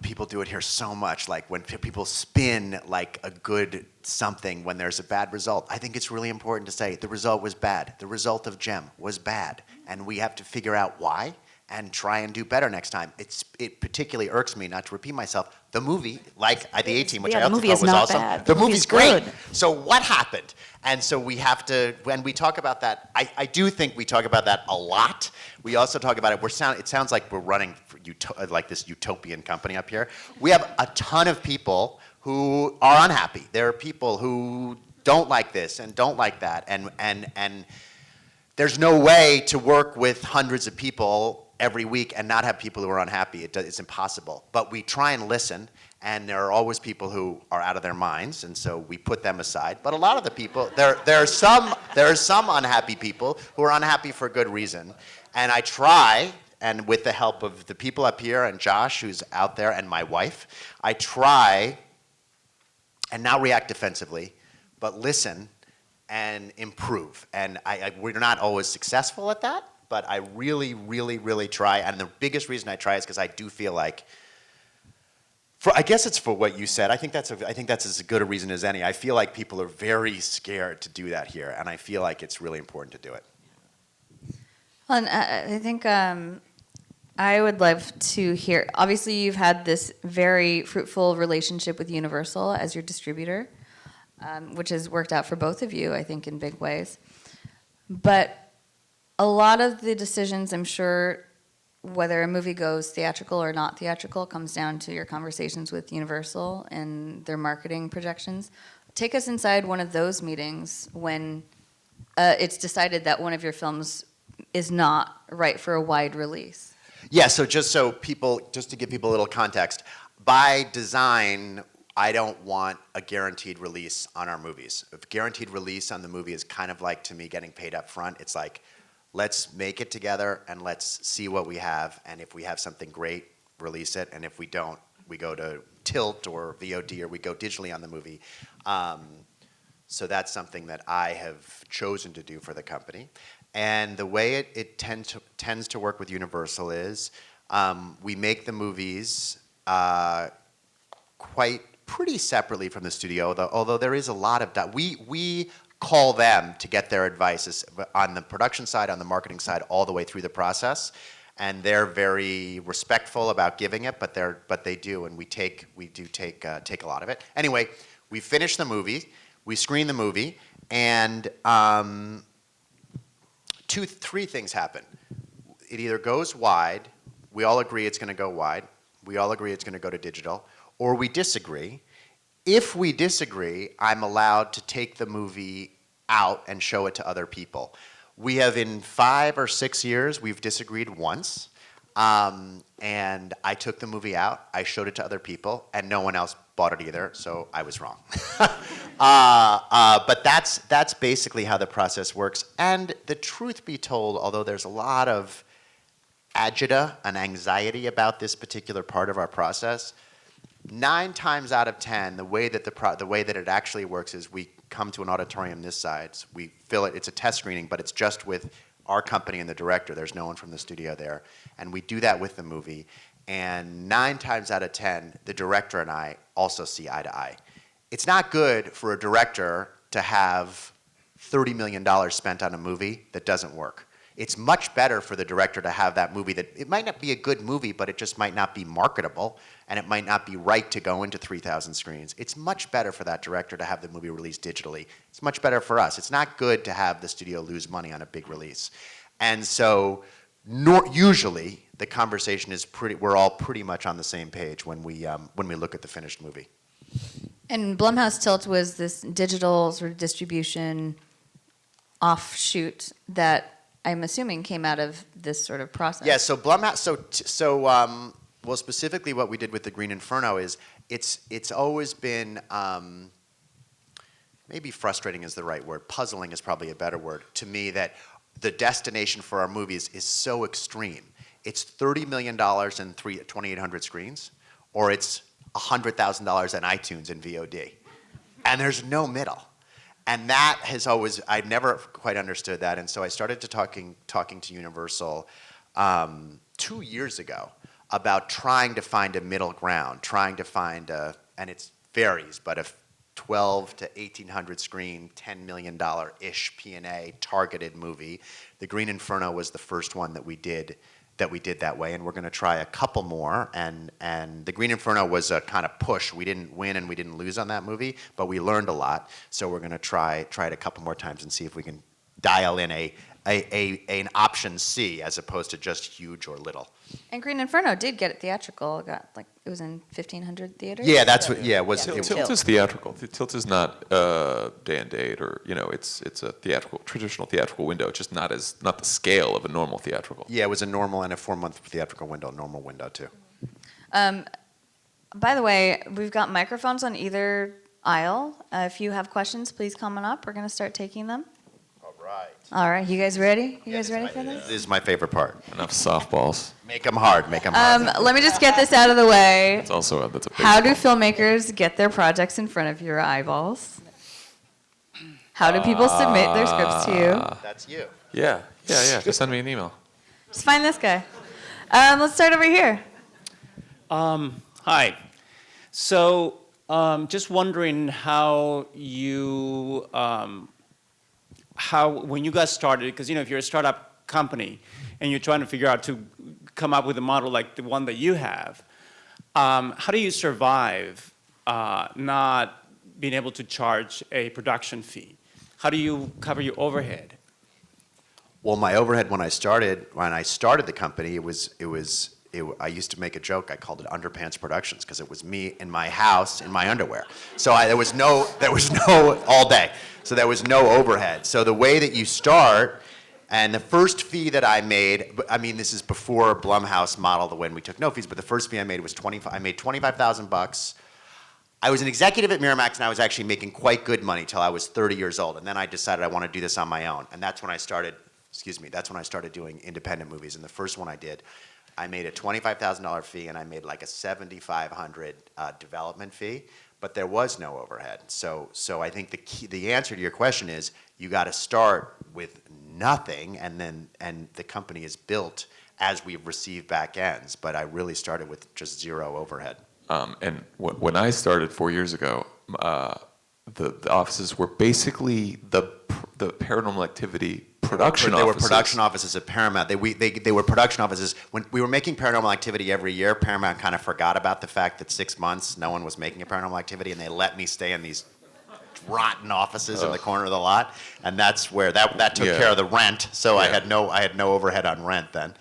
people do it here so much, like when people spin like a good something when there's a bad result. I think it's really important to say the result was bad. The result of Gem was bad, and we have to figure out why and try and do better next time. It particularly irks me, not to repeat myself, the movie, like the A-Team, which I also thought was awesome. Bad. The movie's great. Good. So what happened? And so we have to, when we talk about that, I do think we talk about that a lot. We also talk about it, it sounds like we're running for like this utopian company up here. We have a ton of people who are unhappy. There are people who don't like this and don't like that. And there's no way to work with hundreds of people every week and not have people who are unhappy. It's impossible. But we try and listen, and there are always people who are out of their minds, and so we put them aside. But a lot of the people, there are some unhappy people who are unhappy for good reason. And I try, and with the help of the people up here and Josh, who's out there, and my wife, I try and not react defensively, but listen and improve. And we're not always successful at that, but I really, really, really try. And the biggest reason I try is because I do feel like, I guess it's for what you said. I think that's as good a reason as any. I feel like people are very scared to do that here, and I feel like it's really important to do it. Well, and I think I would love to hear. Obviously, you've had this very fruitful relationship with Universal as your distributor, which has worked out for both of you, I think, in big ways. But a lot of the decisions, I'm sure, whether a movie goes theatrical or not theatrical, comes down to your conversations with Universal and their marketing projections. Take us inside one of those meetings when it's decided that one of your films is not right for a wide release. Yeah, so just to give people a little context, by design, I don't want a guaranteed release on our movies. A guaranteed release on the movie is kind of like, to me, getting paid up front. It's like, let's make it together and let's see what we have, and if we have something great, release it, and if we don't, we go to Tilt or VOD or we go digitally on the movie. So that's something that I have chosen to do for the company. And the way it tends to work with Universal is we make the movies pretty separately from the studio, although there is a lot of we call them to get their advice on the production side, on the marketing side, all the way through the process. And they're very respectful about giving it, but they do, and we do take a lot of it. Anyway, we finish the movie, we screen the movie, and three things happen. It either goes wide, we all agree it's going to go wide, we all agree it's going to go to digital, or we disagree. If we disagree, I'm allowed to take the movie out and show it to other people. We have, in 5 or 6 years, we've disagreed once, and I took the movie out, I showed it to other people, and no one else bought it either, so I was wrong. But that's basically how the process works. And the truth be told, although there's a lot of agita and anxiety about this particular part of our process, 9 times out of 10, the way that it actually works is we come to an auditorium this size, we fill it, it's a test screening, but it's just with our company and the director. There's no one from the studio there. And we do that with the movie. And 9 times out of 10, the director and I also see eye to eye. It's not good for a director to have $30 million spent on a movie that doesn't work. It's much better for the director to have that movie that, it might not be a good movie, but it just might not be marketable, and it might not be right to go into 3,000 screens. It's much better for that director to have the movie released digitally. It's much better for us. It's not good to have the studio lose money on a big release. And so usually the conversation is we're all pretty much on the same page when we look at the finished movie. And Blumhouse Tilt was this digital sort of distribution offshoot that I'm assuming came out of this sort of process. Yeah, so Blumhouse, well, specifically what we did with The Green Inferno is it's always been, maybe frustrating is the right word, puzzling is probably a better word, to me, that the destination for our movies is so extreme. It's $30 million and 2,800 screens, or it's $100,000 on iTunes and VOD. And there's no middle. And that has always, I've never quite understood that. And so I started talking to Universal 2 years ago about trying to find a middle ground, trying to find and it varies, but a 12 to 1,800 screen, $10 million-ish P&A targeted movie. The Green Inferno was the first one that we did that way, and we're going to try a couple more. And The Green Inferno was a kind of push. We didn't win and we didn't lose on that movie, but we learned a lot. So we're going to try it a couple more times and see if we can dial in an option C as opposed to just huge or little. And Green Inferno did get it theatrical. It was in 1,500 theaters. Yeah, that's what. Yeah, it was. Tilt is theatrical. Tilt is not day and date, or it's a traditional theatrical window, just not the scale of a normal theatrical. Yeah, it was a normal and a 4-month theatrical window, normal window too. By the way, we've got microphones on either aisle. If you have questions, please come on up. We're going to start taking them. All right, you guys ready? You guys ready for this? This is my favorite part. Enough softballs. Make them hard. Make them hard. Let me just get this out of the way. That's a big How do one. filmmakers get their projects in front of your eyeballs? How do people submit their scripts to you? That's you. Yeah. Just send me an email. Just find this guy. Let's start over here. Hi. So, just wondering how you, when you guys started, because if you're a startup company and you're trying to figure out to come up with a model like the one that you have, how do you survive not being able to charge a production fee? How do you cover your overhead? Well, my overhead when I started the company, I used to make a joke. I called it Underpants Productions because it was me in my house in my underwear. So there was no all day. So there was no overhead. So the way that you start, and the first fee that I made, I mean, this is before Blumhouse model when we took no fees, but the first fee I made was I made $25,000. I was an executive at Miramax, and I was actually making quite good money till I was 30 years old. And then I decided I want to do this on my own. And that's when I started doing independent movies. And the first one I did, I made a $25,000 fee, and I made like a $7,500 development fee, but there was no overhead. So I think the answer to your question is you got to start with nothing, and the company is built as we've received back ends. But I really started with just zero overhead. And when I started 4 years ago, the offices were basically the Paranormal Activity production offices. They were production offices at Paramount. They were production offices. When we were making Paranormal Activity every year, Paramount kind of forgot about the fact that 6 months no one was making a Paranormal Activity, and they let me stay in these rotten offices in the corner of the lot, and that's where that took care of the rent. So I had no overhead on rent then.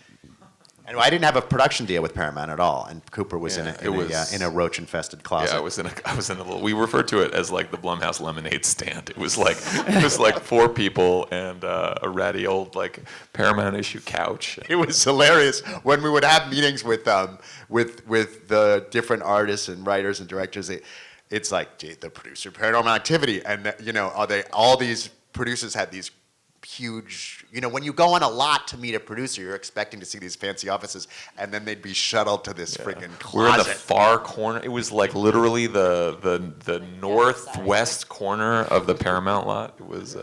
And I didn't have a production deal with Paramount at all, and Cooper was in a roach-infested closet. Yeah, I was in a little. We referred to it as like the Blumhouse lemonade stand. It was like 4 people and a ratty old like Paramount issue couch. It was hilarious when we would have meetings with the different artists and writers and directors. It's like, gee, the producer of Paranormal Activity, and all these producers had these huge, when you go on a lot to meet a producer, you're expecting to see these fancy offices, and then they'd be shuttled to this freaking closet. We were in the far corner. It was like literally the northwest corner of the Paramount lot. It was.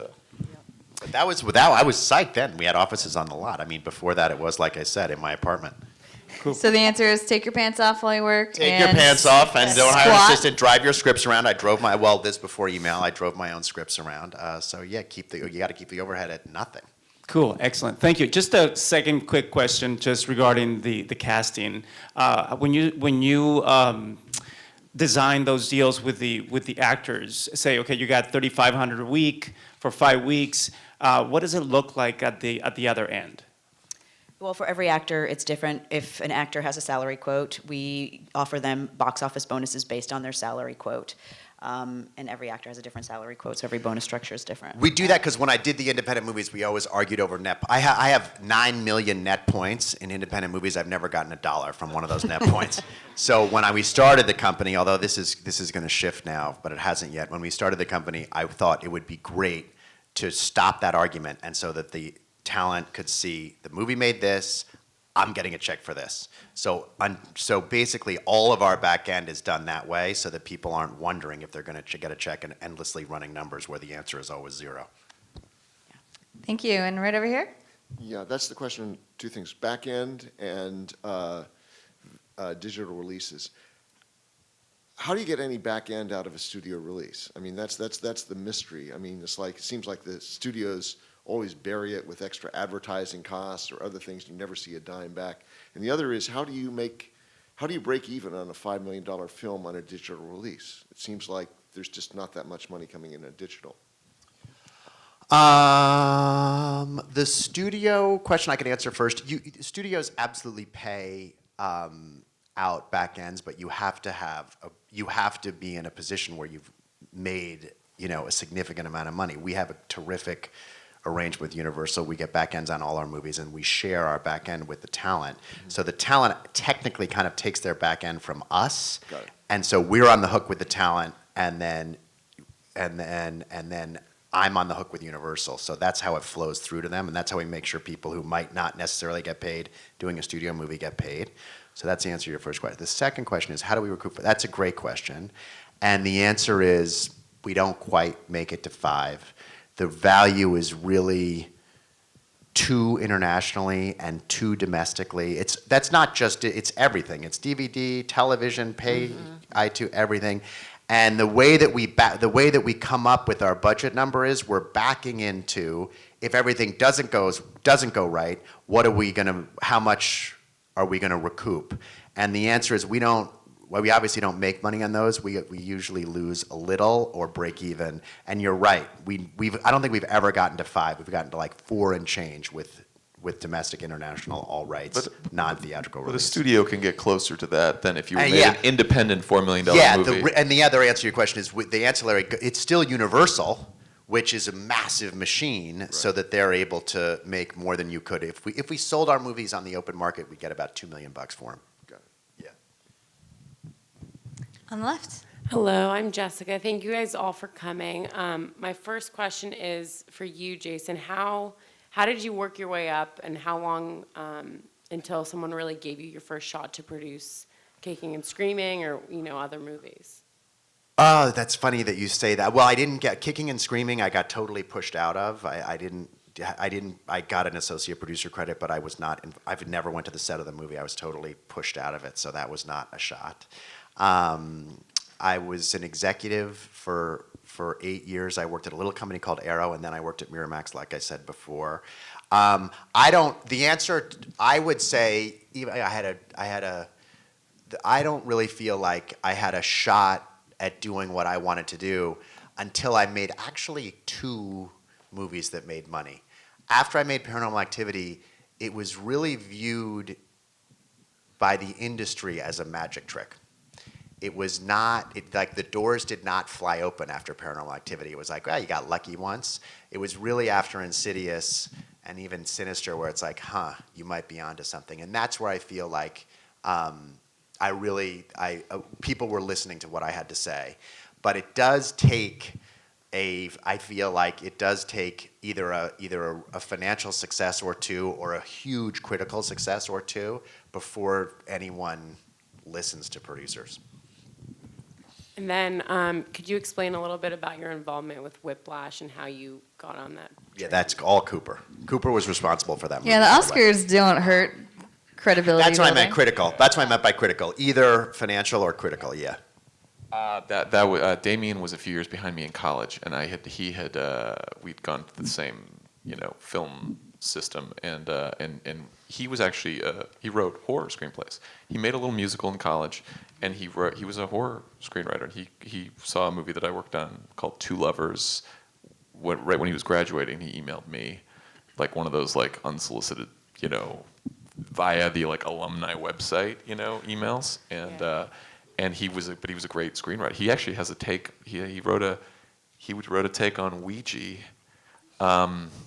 I was psyched then. We had offices on the lot. I mean, before that, it was, like I said, in my apartment. Cool. So the answer is take your pants off while you work. Take your pants off and don't hire an assistant. Drive your scripts around. This before email, I drove my own scripts around. So yeah, you got to keep the overhead at nothing. Cool, excellent, thank you. Just a second quick question, just regarding the casting. When you design those deals with the actors, say, okay, you got $3,500 a week for 5 weeks. What does it look like at the other end? Well, for every actor, it's different. If an actor has a salary quote, we offer them box office bonuses based on their salary quote. And every actor has a different salary quote, so every bonus structure is different. We do that because when I did the independent movies, we always argued over net. I have 9 million net points in independent movies. I've never gotten $1 from one of those net points. So when we started the company, although this is going to shift now, but it hasn't yet. When we started the company, I thought it would be great to stop that argument, and so that the talent could see the movie made this, I'm getting a check for this. So basically all of our back end is done that way so that people aren't wondering if they're going to get a check and endlessly running numbers where the answer is always zero. Thank you. And right over here? Yeah, that's the question. 2 things, back end and digital releases. How do you get any back end out of a studio release? I mean, that's the mystery. I mean, it seems like the studios always bury it with extra advertising costs or other things. You never see a dime back. And the other is, how do you break even on a $5 million film on a digital release? It seems like there's just not that much money coming in digital. The studio question I can answer first. Studios absolutely pay out back ends, but you have to be in a position where you've made a significant amount of money. We have a terrific arrangement with Universal. We get back ends on all our movies, and we share our back end with the talent. Mm-hmm. So the talent technically kind of takes their back end from us, and so we're on the hook with the talent, and then I'm on the hook with Universal. So that's how it flows through to them, and that's how we make sure people who might not necessarily get paid doing a studio movie get paid. So that's the answer to your first question. The second question is, how do we recoup? That's a great question, and the answer is we don't quite make it to 5. The value is really 2 internationally and 2 domestically. That's not just it, it's everything. It's DVD, television, pay, iTunes, everything. And the way that we come up with our budget number is we're backing into, if everything doesn't go right, how much are we going to recoup? And the answer is we obviously don't make money on those. We usually lose a little or break even. And you're right. I don't think we've ever gotten to 5. We've gotten to like 4 and change with domestic, international, all rights, non-theatrical But a release. studio can get closer to that than if you made yeah. an independent $4 million movie. And the other answer to your question is the ancillary. It's still Universal, which is a massive machine, so that they're able to make more than you could. If we sold our movies on the open market, we'd get about $2 million for them. On the left. Hello, I'm Jessica. Thank you guys all for coming. My first question is for you, Jason. How did you work your way up, and how long until someone really gave you your first shot to produce Kicking and Screaming or other movies? Oh, that's funny that you say that. Well, I didn't get Kicking and Screaming. I got totally pushed out of. I got an associate producer credit, but I was not. I never went to the set of the movie. I was totally pushed out of it, so that was not a shot. I was an executive for 8 years. I worked at a little company called Arrow, and then I worked at Miramax, like I said before. The answer, I would say, I don't really feel like I had a shot at doing what I wanted to do until I made actually 2 movies that made money. After I made Paranormal Activity, it was really viewed by the industry as a magic trick. It was not, like the doors did not fly open after Paranormal Activity. It was like, well, you got lucky once. It was really after Insidious and even Sinister where it's like, you might be onto something. And that's where I feel like people were listening to what I had to say. But it does take I feel like it does take either a financial success or 2 or a huge critical success or 2 before anyone listens to producers. And then could you explain a little bit about your involvement with Whiplash and how you got on that? Yeah, that's all Cooper. Cooper was responsible for that movie. Yeah, the Oscars don't hurt credibility. That's what I meant building. critical. That's what I meant by critical. Either financial or critical, yeah. Damien was a few years behind me in college, and we'd gone to the same film system, and he was actually he wrote horror screenplays. He made a little musical in college, and he was a horror screenwriter. And he saw a movie that I worked on called Two Lovers. Right when he was graduating, he emailed me, like one of those like unsolicited, via the like alumni website, emails, and he was a great screenwriter. He actually has a take. He wrote a take on Ouija.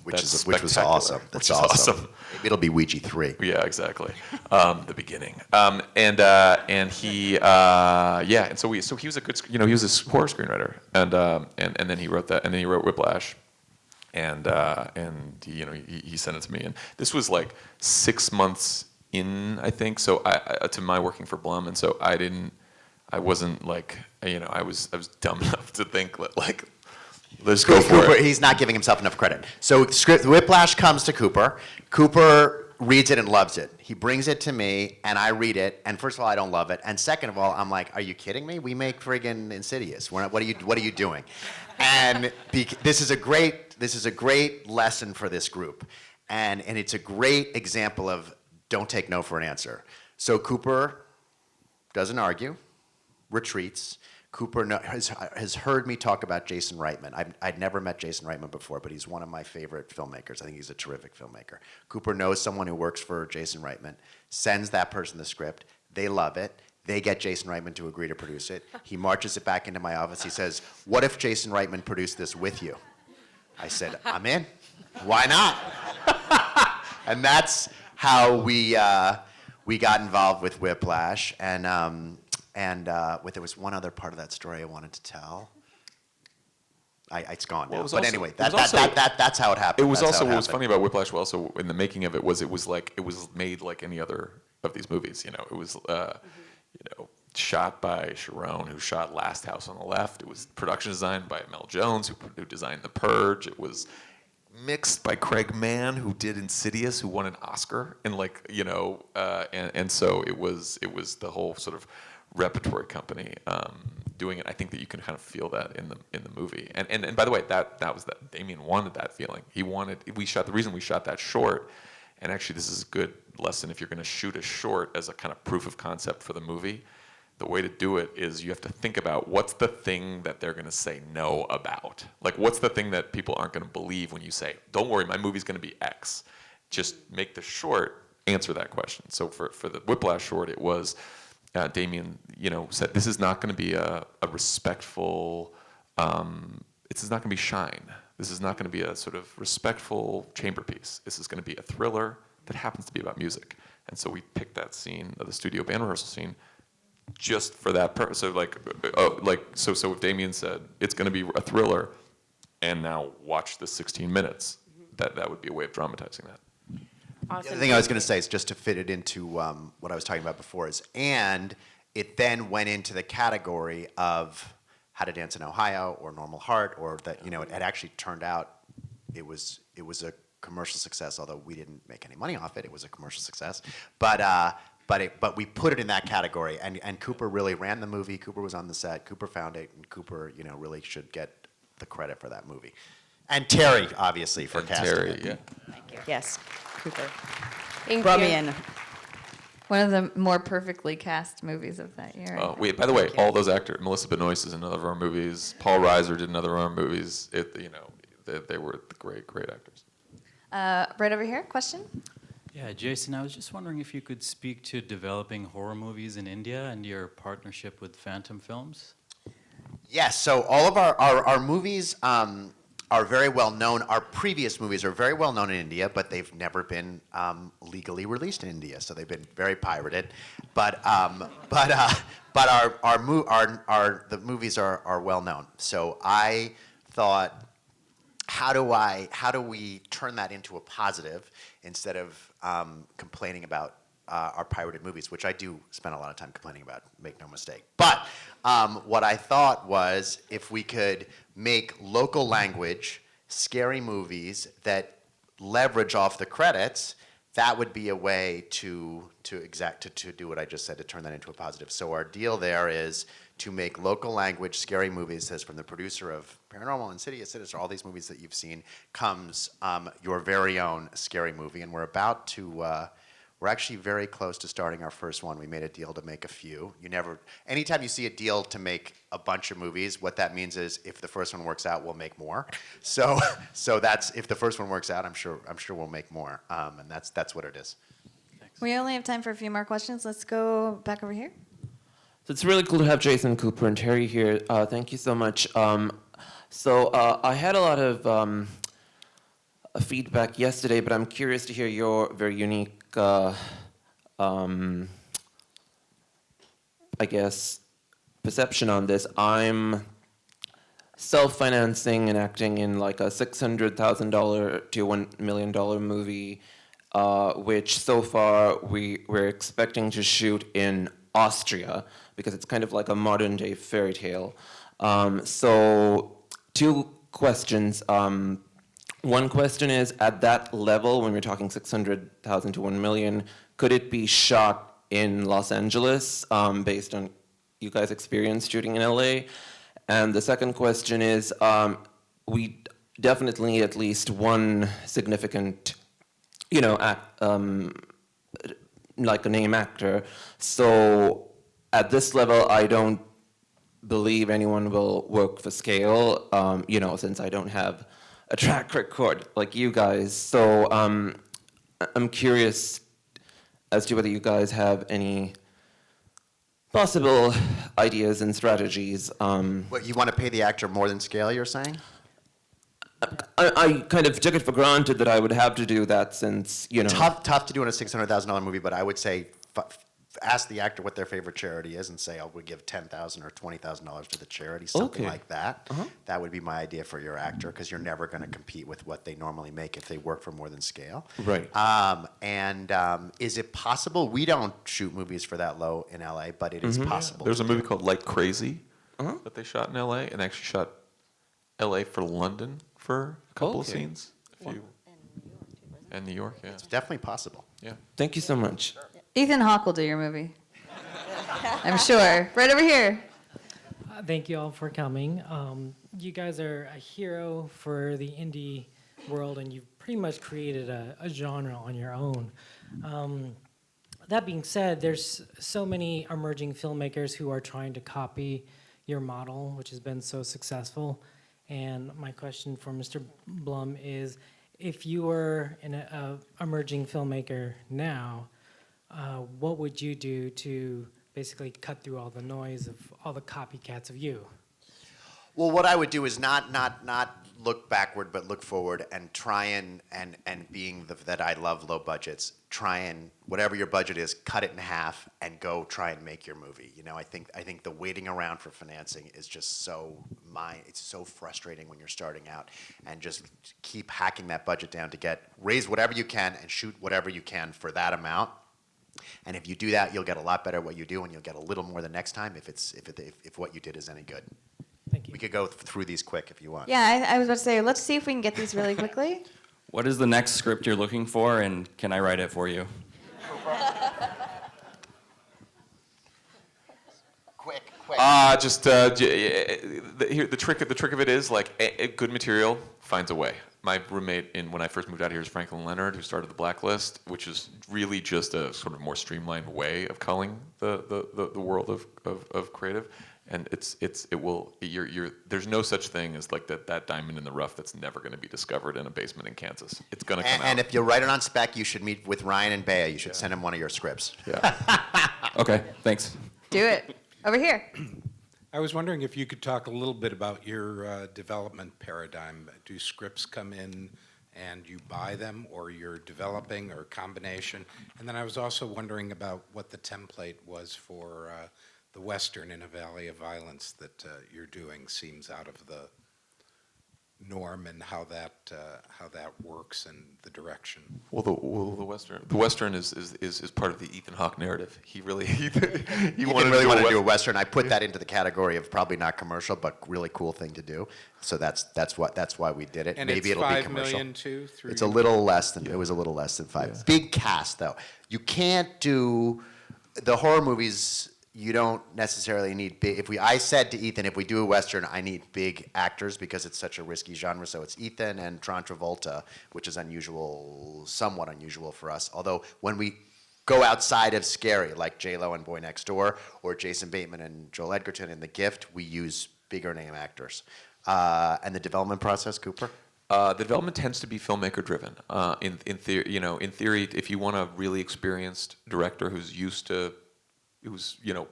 Which was spectacular. awesome. That's awesome. Maybe it'll be Ouija 3. Yeah, exactly. The beginning. And he so he was a good he was a horror screenwriter, and then he wrote that, and then he wrote Whiplash, and he sent it to me, and this was like 6 months in, I think, so to my working for Blum, and so I wasn't like, I was dumb enough to think that like, let's go for Cooper, it. he's not giving himself enough credit. So Whiplash comes to Cooper. Cooper reads it and loves it. He brings it to me, and I read it. And first of all, I don't love it. And second of all, I'm like, are you kidding me? We make friggin' Insidious. What are you doing? And this is a great lesson for this group, and it's a great example of don't take no for an answer. So Cooper doesn't argue, retreats. Cooper has heard me talk about Jason Reitman. I'd never met Jason Reitman before, but he's one of my favorite filmmakers. I think he's a terrific filmmaker. Cooper knows someone who works for Jason Reitman, sends that person the script. They love it. They get Jason Reitman to agree to produce it. He marches it back into my office. He says, what if Jason Reitman produced this with you? I said, I'm in. Why not? And that's how we got involved with Whiplash. And there was one other part of that story I wanted to tell. It's gone now. But anyway, that's how it happened. It was That's also how what was happened. funny about Whiplash. Also, in the making of it was made like any other of these movies. It was shot by Sharon, who shot Last House on the Left. It was production designed by Mel Jones, who designed The Purge. It was mixed by Craig Mann, who did Insidious, who won an Oscar, and and so it was the whole sort of repertory company doing it. I think that you can kind of feel that in the movie. And by the way, that was that Damien wanted that feeling. The reason we shot that short And actually, this is a good lesson if you're going to shoot a short as a kind of proof of concept for the movie. The way to do it is you have to think about what's the thing that they're going to say no about. Like, what's the thing that people aren't going to believe when you say, don't worry, my movie's going to be X. Just make the short answer that question. So for the Whiplash short, it was Damien, said this is not going to be a respectful, this is not going to be Shine. This is not going to be a sort of respectful chamber piece. This is going to be a thriller that happens to be about music. And so we picked that scene, the studio band rehearsal scene, just for that purpose. So so if Damien said it's going to be a thriller, and now watch the 16 minutes, that would be a way of dramatizing that. The Awesome. other thing I was going to say is just to fit it into what I was talking about before and it then went into the category of How to Dance in Ohio or Normal Heart, or that it had actually turned out it was a commercial success, although we didn't make any money off it. It was a commercial success, but we put it in that category, and Cooper really ran the movie. Cooper was on the set. Cooper found it, and Cooper really should get the credit for that movie, and Terry obviously for And casting Terry, it. yeah. Yes, Cooper. Thank Brought you. me in. One of the more perfectly cast movies of that year. Oh, by the way, all those actors, Melissa Benoist is in another of our movies. Paul Reiser did another of our movies. They were great actors. Right over here, question? Yeah, Jason, I was just wondering if you could speak to developing horror movies in India and your partnership with Phantom Films. Yes, so all of our movies are very well known. Our previous movies are very well known in India, but they've never been legally released in India, so they've been very pirated. But the movies are well known. So I thought, how do we turn that into a positive instead of complaining about our pirated movies, which I do spend a lot of time complaining about, make no mistake. But what I thought was if we could make local language scary movies that leverage off the credits, that would be a way to do what I just said, to turn that into a positive. So our deal there is to make local language scary movies. Says from the producer of Paranormal, Insidious, Sinister, all these movies that you've seen, comes your very own scary movie, and we're about to. We're actually very close to starting our first one. We made a deal to make a few. Anytime you see a deal to make a bunch of movies, what that means is if the first one works out, we'll make more. So that's, if the first one works out, I'm sure we'll make more. And that's what it is. We only have time for a few more questions. Let's go back over here. So it's really cool to have Jason, Cooper, and Terry here. Thank you so much. I had a lot of feedback yesterday, but I'm curious to hear your very unique, perception on this. I'm self-financing and acting in like a $600,000 to $1 million movie, which so far we're expecting to shoot in Austria, because it's kind of like a modern day fairy tale. So two questions. One question is, at that level, when we're talking 600,000 to 1 million, could it be shot in Los Angeles, based on you guys' experience shooting in LA? And the second question is, we definitely need at least one significant, like a name actor. So at this level, I don't believe anyone will work for scale, since I don't have a track record like you guys. So I'm curious as to whether you guys have any possible ideas and strategies. What, you want to pay the actor more than scale, you're saying? I kind of took it for granted that I would have to do that since, Tough to do in a $600,000 movie, but I would say ask the actor what their favorite charity is and say, I would give $10,000 or $20,000 to the charity, something Okay. like that. That would be my idea for your actor, because you're never going to compete with what they normally make if they work for more than scale. Right. Is it possible? We don't shoot movies for that low in LA, but it is possible. There's a movie called Like Crazy that they shot in LA, and actually shot LA for London for a couple of Okay. scenes. And New York, yeah. It's definitely possible. Yeah. Thank you so much. Ethan Hawke will do your movie. I'm sure. Right over here. Thank you all for coming. You guys are a hero for the indie world, and you've pretty much created a genre on your own. That being said, there's so many emerging filmmakers who are trying to copy your model, which has been so successful. And my question for Mr. Blum is, if you were an emerging filmmaker now, what would you do to basically cut through all the noise of all the copycats of you? Well, what I would do is not look backward, but look forward and try and being that I love low budgets, try and, whatever your budget is, cut it in half and go try and make your movie. You know, I think the waiting around for financing is just it's so frustrating when you're starting out, and just keep hacking that budget down to raise whatever you can and shoot whatever you can for that amount. And if you do that, you'll get a lot better at what you do, and you'll get a little more the next time if what you did is any good. Thank you. We could go through these quick if you want. Yeah, I was about to say, let's see if we can get these really quickly. What is the next script you're looking for, and can I write it for you? Quick. The trick of it is, like, a good material finds a way. My roommate when I first moved out here is Franklin Leonard, who started The Blacklist, which is really just a sort of more streamlined way of culling the world of creative. And there's no such thing as like that diamond in the rough that's never going to be discovered in a basement in Kansas. It's going to come out. And if you write it on spec, you should meet with Ryan and Bea. You should send him one of your scripts. Yeah. Okay, thanks. Do it. Over here. I was wondering if you could talk a little bit about your development paradigm. Do scripts come in and you buy them, or you're developing, or a combination? And then I was also wondering about what the template was for the Western in a Valley of Violence that you're doing. Seems out of the norm, and how that works and the direction. Well, the Western is part of the Ethan Hawke narrative. He really wanted to do a Western. I put that into the category of probably not commercial, but really cool thing to do. So that's why we did it. And maybe it's it'll be $5 commercial. million too. It's a little less than it was a little less than 5. Yeah. Big cast though. You can't do the horror movies. You don't necessarily need big. I said to Ethan, if we do a Western, I need big actors because it's such a risky genre. So it's Ethan and John Travolta, which is somewhat unusual for us. Although when we go outside of scary, like J-Lo and Boy Next Door, or Jason Bateman and Joel Edgerton in The Gift, we use bigger name actors. And the development process, Cooper? The development tends to be filmmaker driven. In theory, if you want a really experienced director who's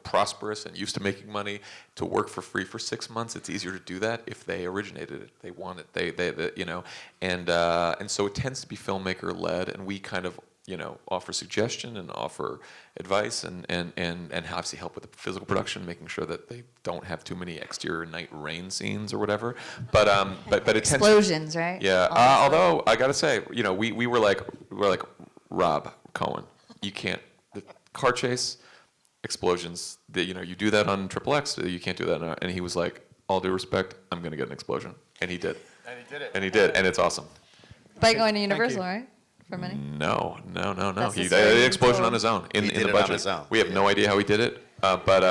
prosperous and used to making money, to work for free for 6 months, it's easier to do that if they originated it. They want it. And so it tends to be filmmaker led, and we kind of offer suggestion and offer advice and obviously help with the physical production, making sure that they don't have too many exterior night rain scenes or whatever. But it explosions, right? Yeah. Although I gotta say, we were like Rob Cohen, you can't the car chase. Explosions, you do that on XXX, you can't do that. And he was like, all due respect, I'm going to get an explosion. And he did. And he did, and it's awesome. By going to Universal, right? For money? No. He his did an story. explosion on his own, in the budget. On his own. We have no idea how he did it, but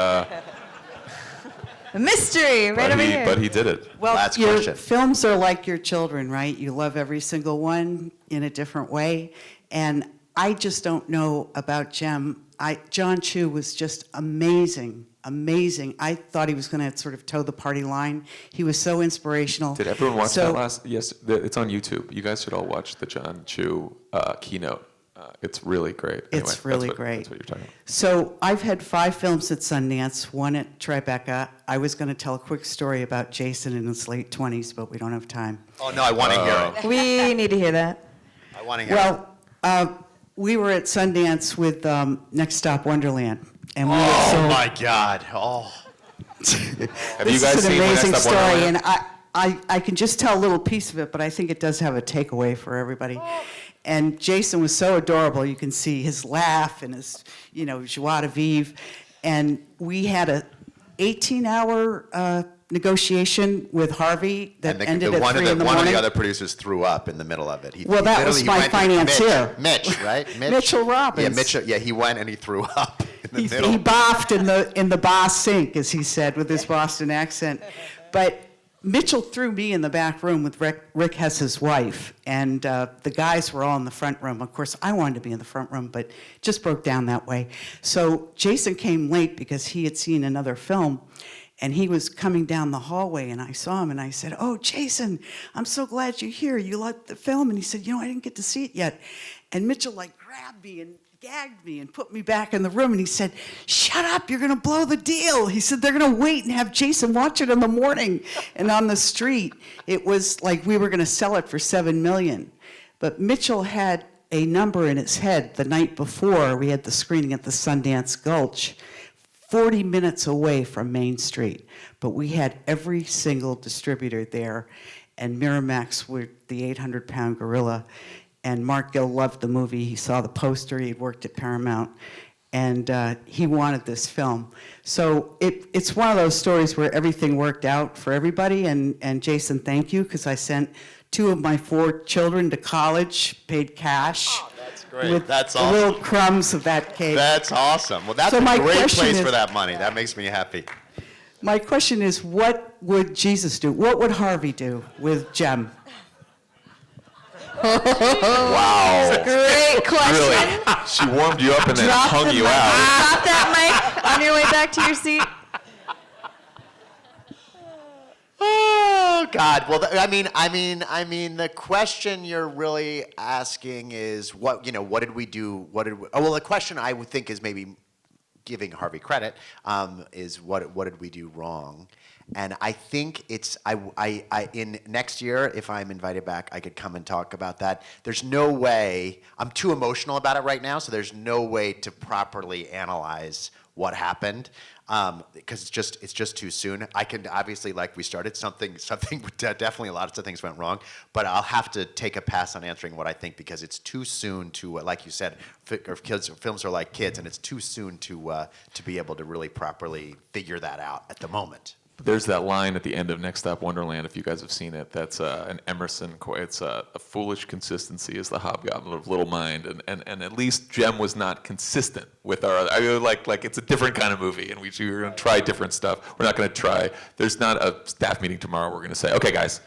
A mystery, right over here. But he did it. Well, Last your question. films are like your children, right? You love every single one in a different way. And I just don't know about Jem. John Chu was just amazing. I thought he was going to sort of toe the party line. He was so inspirational. Did everyone watch that last? Yes, it's on YouTube. You guys should all watch the John Chu keynote. It's really great. It's really great. That's what you're talking about. So I've had 5 films at Sundance, 1 at Tribeca. I was going to tell a quick story about Jason in his late 20s, but we don't have time. Oh no, I want to hear it. We need to hear that. I want to hear it. Well, we were at Sundance with Next Stop Wonderland. And we my God. Oh. Have you guys This is an seen amazing Next Stop story, Wonderland? and I can just tell a little piece of it, but I think it does have a takeaway for everybody. And Jason was so adorable. You can see his laugh and his, joie de vivre. And we had a 18-hour negotiation with Harvey that ended at 3 in the morning. One of the other producers threw up in the middle of it. Well, that was my financier. Mitch, right? Mitchell Robbins. Yeah, Mitchell. Yeah, he went and he threw up in the middle. He boffed in the bar sink, as he said, with his Boston accent. But Mitchell threw me in the back room with Rick Hess's wife, and the guys were all in the front room. Of course, I wanted to be in the front room, but it just broke down that way. So Jason came late because he had seen another film, and he was coming down the hallway, and I saw him, and I said, "Oh, Jason, I'm so glad you're here. You liked the film?" And he said, "You know, I didn't get to see it yet." And Mitchell, like, grabbed me and gagged me and put me back in the room, and he said, "Shut up, you're gonna blow the deal." He said, "They're gonna wait and have Jason watch it in the morning." And on the street, it was like we were gonna sell it for $7 million. But Mitchell had a number in his head the night before we had the screening at the Sundance Gulch, 40 minutes away from Main Street. But we had every single distributor there, and Miramax were the 800-pound gorilla. And Mark Gill loved the movie. He saw the poster. He had worked at Paramount. And he wanted this film. So it's one of those stories where everything worked out for everybody. And Jason, thank you, because I sent 2 of my 4 children to college, paid cash. Oh, that's great. With That's the awesome. little crumbs of that cake. That's awesome. Well, that's So a my great question place is- for that money. That makes me happy. My question is, what would Jesus do? What would Harvey do with Jem? Wow. Great question. Really, she warmed you up and then Drop hung the you mic. out. Drop that mic on your way back to your seat. Oh God! Well, I mean, the question you're really asking is what did we do? Well, the question I would think is maybe giving Harvey credit is what did we do wrong? And I think it's in next year, if I'm invited back, I could come and talk about that. There's no way, I'm too emotional about it right now, so there's no way to properly analyze what happened, because it's just too soon. I can obviously, like we started, something definitely a lot of things went wrong, but I'll have to take a pass on answering what I think because it's too soon to, like you said, films are like kids, and it's too soon to be able to really properly figure that out at the moment. There's that line at the end of Next Stop Wonderland, if you guys have seen it. That's an Emerson quote. It's a foolish consistency is the hobgoblin of little mind, and at least Jem was not consistent with our. I mean, like it's a different kind of movie, and we're going to try different stuff. We're not going to try. There's not a staff meeting tomorrow. We're going to say, okay, guys,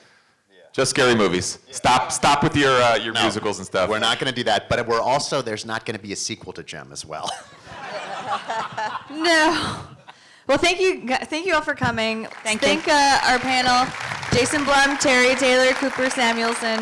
just scary movies. Stop with your No, musicals and stuff. We're not going to do that, but we're also there's not going to be a sequel to Jem as well. No. Well, thank you all for coming. Thank our panel, Jason Blum, Terry Taylor, Cooper Samuelson.